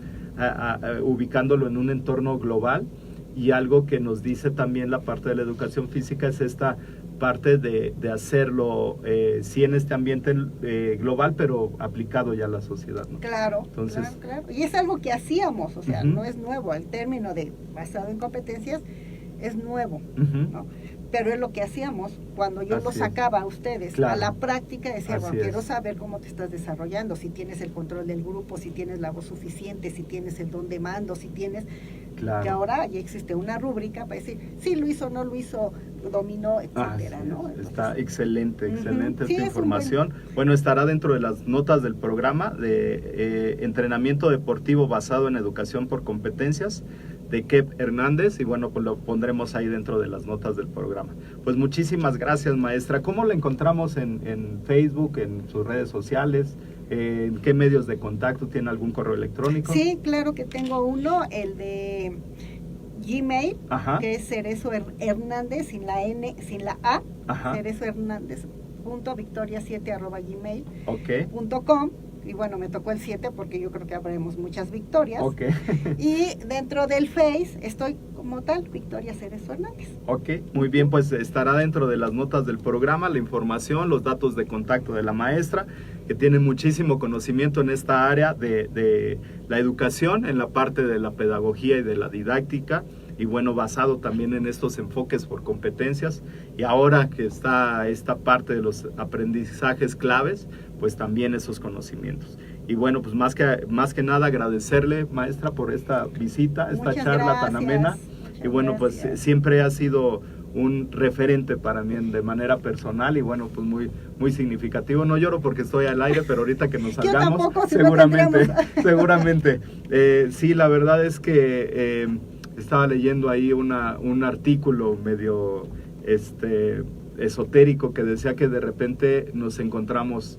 ubicándolo en un entorno global. Y algo que nos dice también la parte de la educación física es esta parte de hacerlo sí en este ambiente global, pero aplicado ya a la sociedad, ¿no? Claro, entonces, claro. Y es algo que hacíamos, o sea, no es nuevo. El término de basado en competencias es nuevo, ¿no? Pero es lo que hacíamos cuando yo lo sacaba a ustedes a la práctica. Decía, bueno, quiero saber cómo te estás desarrollando, si tienes el control del grupo, si tienes la voz suficiente, si tienes el don de mando, si tienes... Claro. Que ahora ya existe una rúbrica para decir, sí lo hizo, no lo hizo, dominó, etcétera, ¿no? Entonces, está excelente esta información. Bueno, estará dentro de las notas del programa de entrenamiento deportivo basado en educación por competencias de Kev Hernández, y bueno, pues lo pondremos ahí dentro de las notas del programa. Pues muchísimas gracias, maestra. ¿Cómo la encontramos en Facebook, en sus redes sociales? ¿En qué medios de contacto? ¿Tiene algún correo electrónico? Sí, claro que tengo uno, el de Gmail, que es Cerezo Hernández, sin la N, sin la A, Cerezo Hernández .victoria7@gmail.com. Y bueno, me tocó el 7 porque yo creo que habremos muchas victorias. Y dentro del Face estoy como tal, Victoria Cerezo Hernández. Muy bien, pues estará dentro de las notas del programa la información, los datos de contacto de la maestra, que tiene muchísimo conocimiento en esta área de la educación, en la parte de la pedagogía y de la didáctica, y bueno, basado también en estos enfoques por competencias, y ahora que está esta parte de los aprendizajes claves, pues también esos conocimientos. Y bueno, pues más que nada agradecerle, maestra, por esta visita, esta charla tan amena, y bueno, pues siempre ha sido un referente para mí de manera personal y bueno, pues muy significativo. No lloro porque estoy al aire, pero ahorita que nos salgamos, tampoco, si seguramente, no seguramente. Sí, la verdad es que estaba leyendo ahí un artículo medio esotérico que decía que de repente nos encontramos,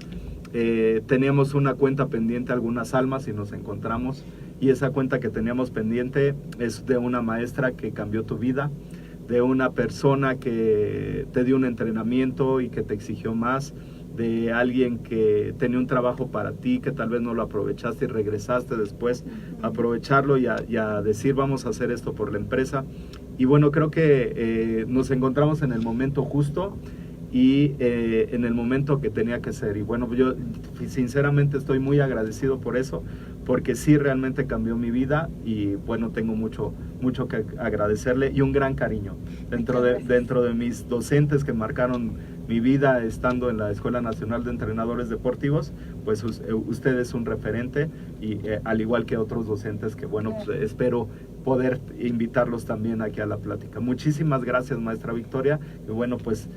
teníamos una cuenta pendiente algunas almas y nos encontramos, y esa cuenta que teníamos pendiente es de una maestra que cambió tu vida, de una persona que te dio un entrenamiento y que te exigió más, de alguien que tenía un trabajo para ti, que tal vez no lo aprovechaste y regresaste después a aprovecharlo y a decir vamos a hacer esto por la empresa. Y bueno, creo que nos encontramos en el momento justo y en el momento que tenía que ser. Y bueno, yo sinceramente estoy muy agradecido por eso, porque sí realmente cambió mi vida y bueno, tengo mucho que agradecerle y un gran cariño dentro de mis docentes que marcaron mi vida estando en la Escuela Nacional de Entrenadores Deportivos. Pues usted es un referente y al igual que otros docentes que bueno, pues, espero poder invitarlos también aquí a la plática. Muchísimas gracias, maestra Victoria, y bueno, pues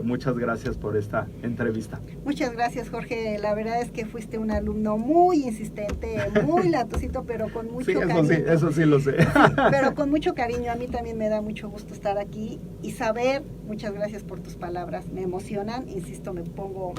muchas gracias por esta entrevista. Muchas gracias, Jorge. La verdad es que fuiste un alumno muy insistente, muy latosito, pero con mucho cariño. Sí, eso sí lo sé. Pero con mucho cariño. A mí también me da mucho gusto estar aquí y saber. Muchas gracias por tus palabras. Me emocionan, insisto, me pongo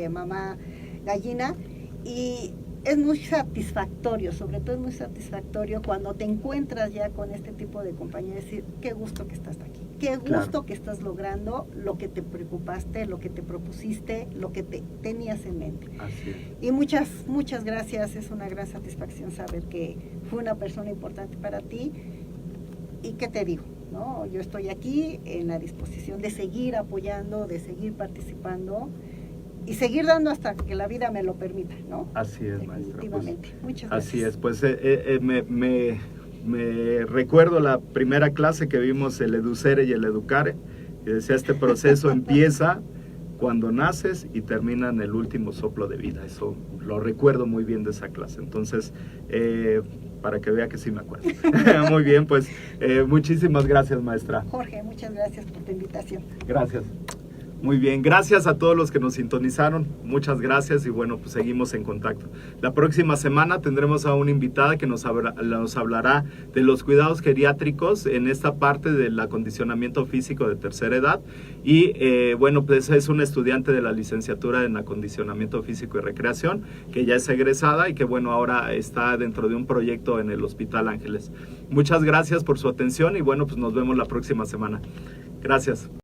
mamá gallina, y es muy satisfactorio, sobre todo es muy satisfactorio cuando te encuentras ya con este tipo de compañía, decir, qué gusto que estás aquí, qué gusto que estás logrando lo que te preocupaste, lo que te propusiste, lo que te tenías en mente. Así es. Y muchas gracias, es una gran satisfacción saber que fue una persona importante para ti. ¿Y qué te digo? ¿No? Yo estoy aquí en la disposición de seguir apoyando, de seguir participando y seguir dando hasta que la vida me lo permita, ¿no? Así es, maestra. Definitivamente. Pues, muchas gracias. Así es, pues me recuerdo la primera clase que vimos, el Educere y el Educare, y decía, este proceso empieza cuando naces y termina en el último soplo de vida. Eso lo recuerdo muy bien de esa clase. Entonces, para que vea que sí me acuerdo. Muy bien, pues muchísimas gracias, maestra. Jorge, muchas gracias por tu invitación. Gracias. Muy bien, gracias a todos los que nos sintonizaron, muchas gracias y bueno, pues seguimos en contacto. La próxima semana tendremos a una invitada que nos hablará de los cuidados geriátricos en esta parte del acondicionamiento físico de tercera edad y bueno, pues es una estudiante de la licenciatura en acondicionamiento físico y recreación que ya es egresada y que bueno, ahora está dentro de un proyecto en el Hospital Ángeles. Muchas gracias por su atención y bueno, pues nos vemos la próxima semana. Gracias.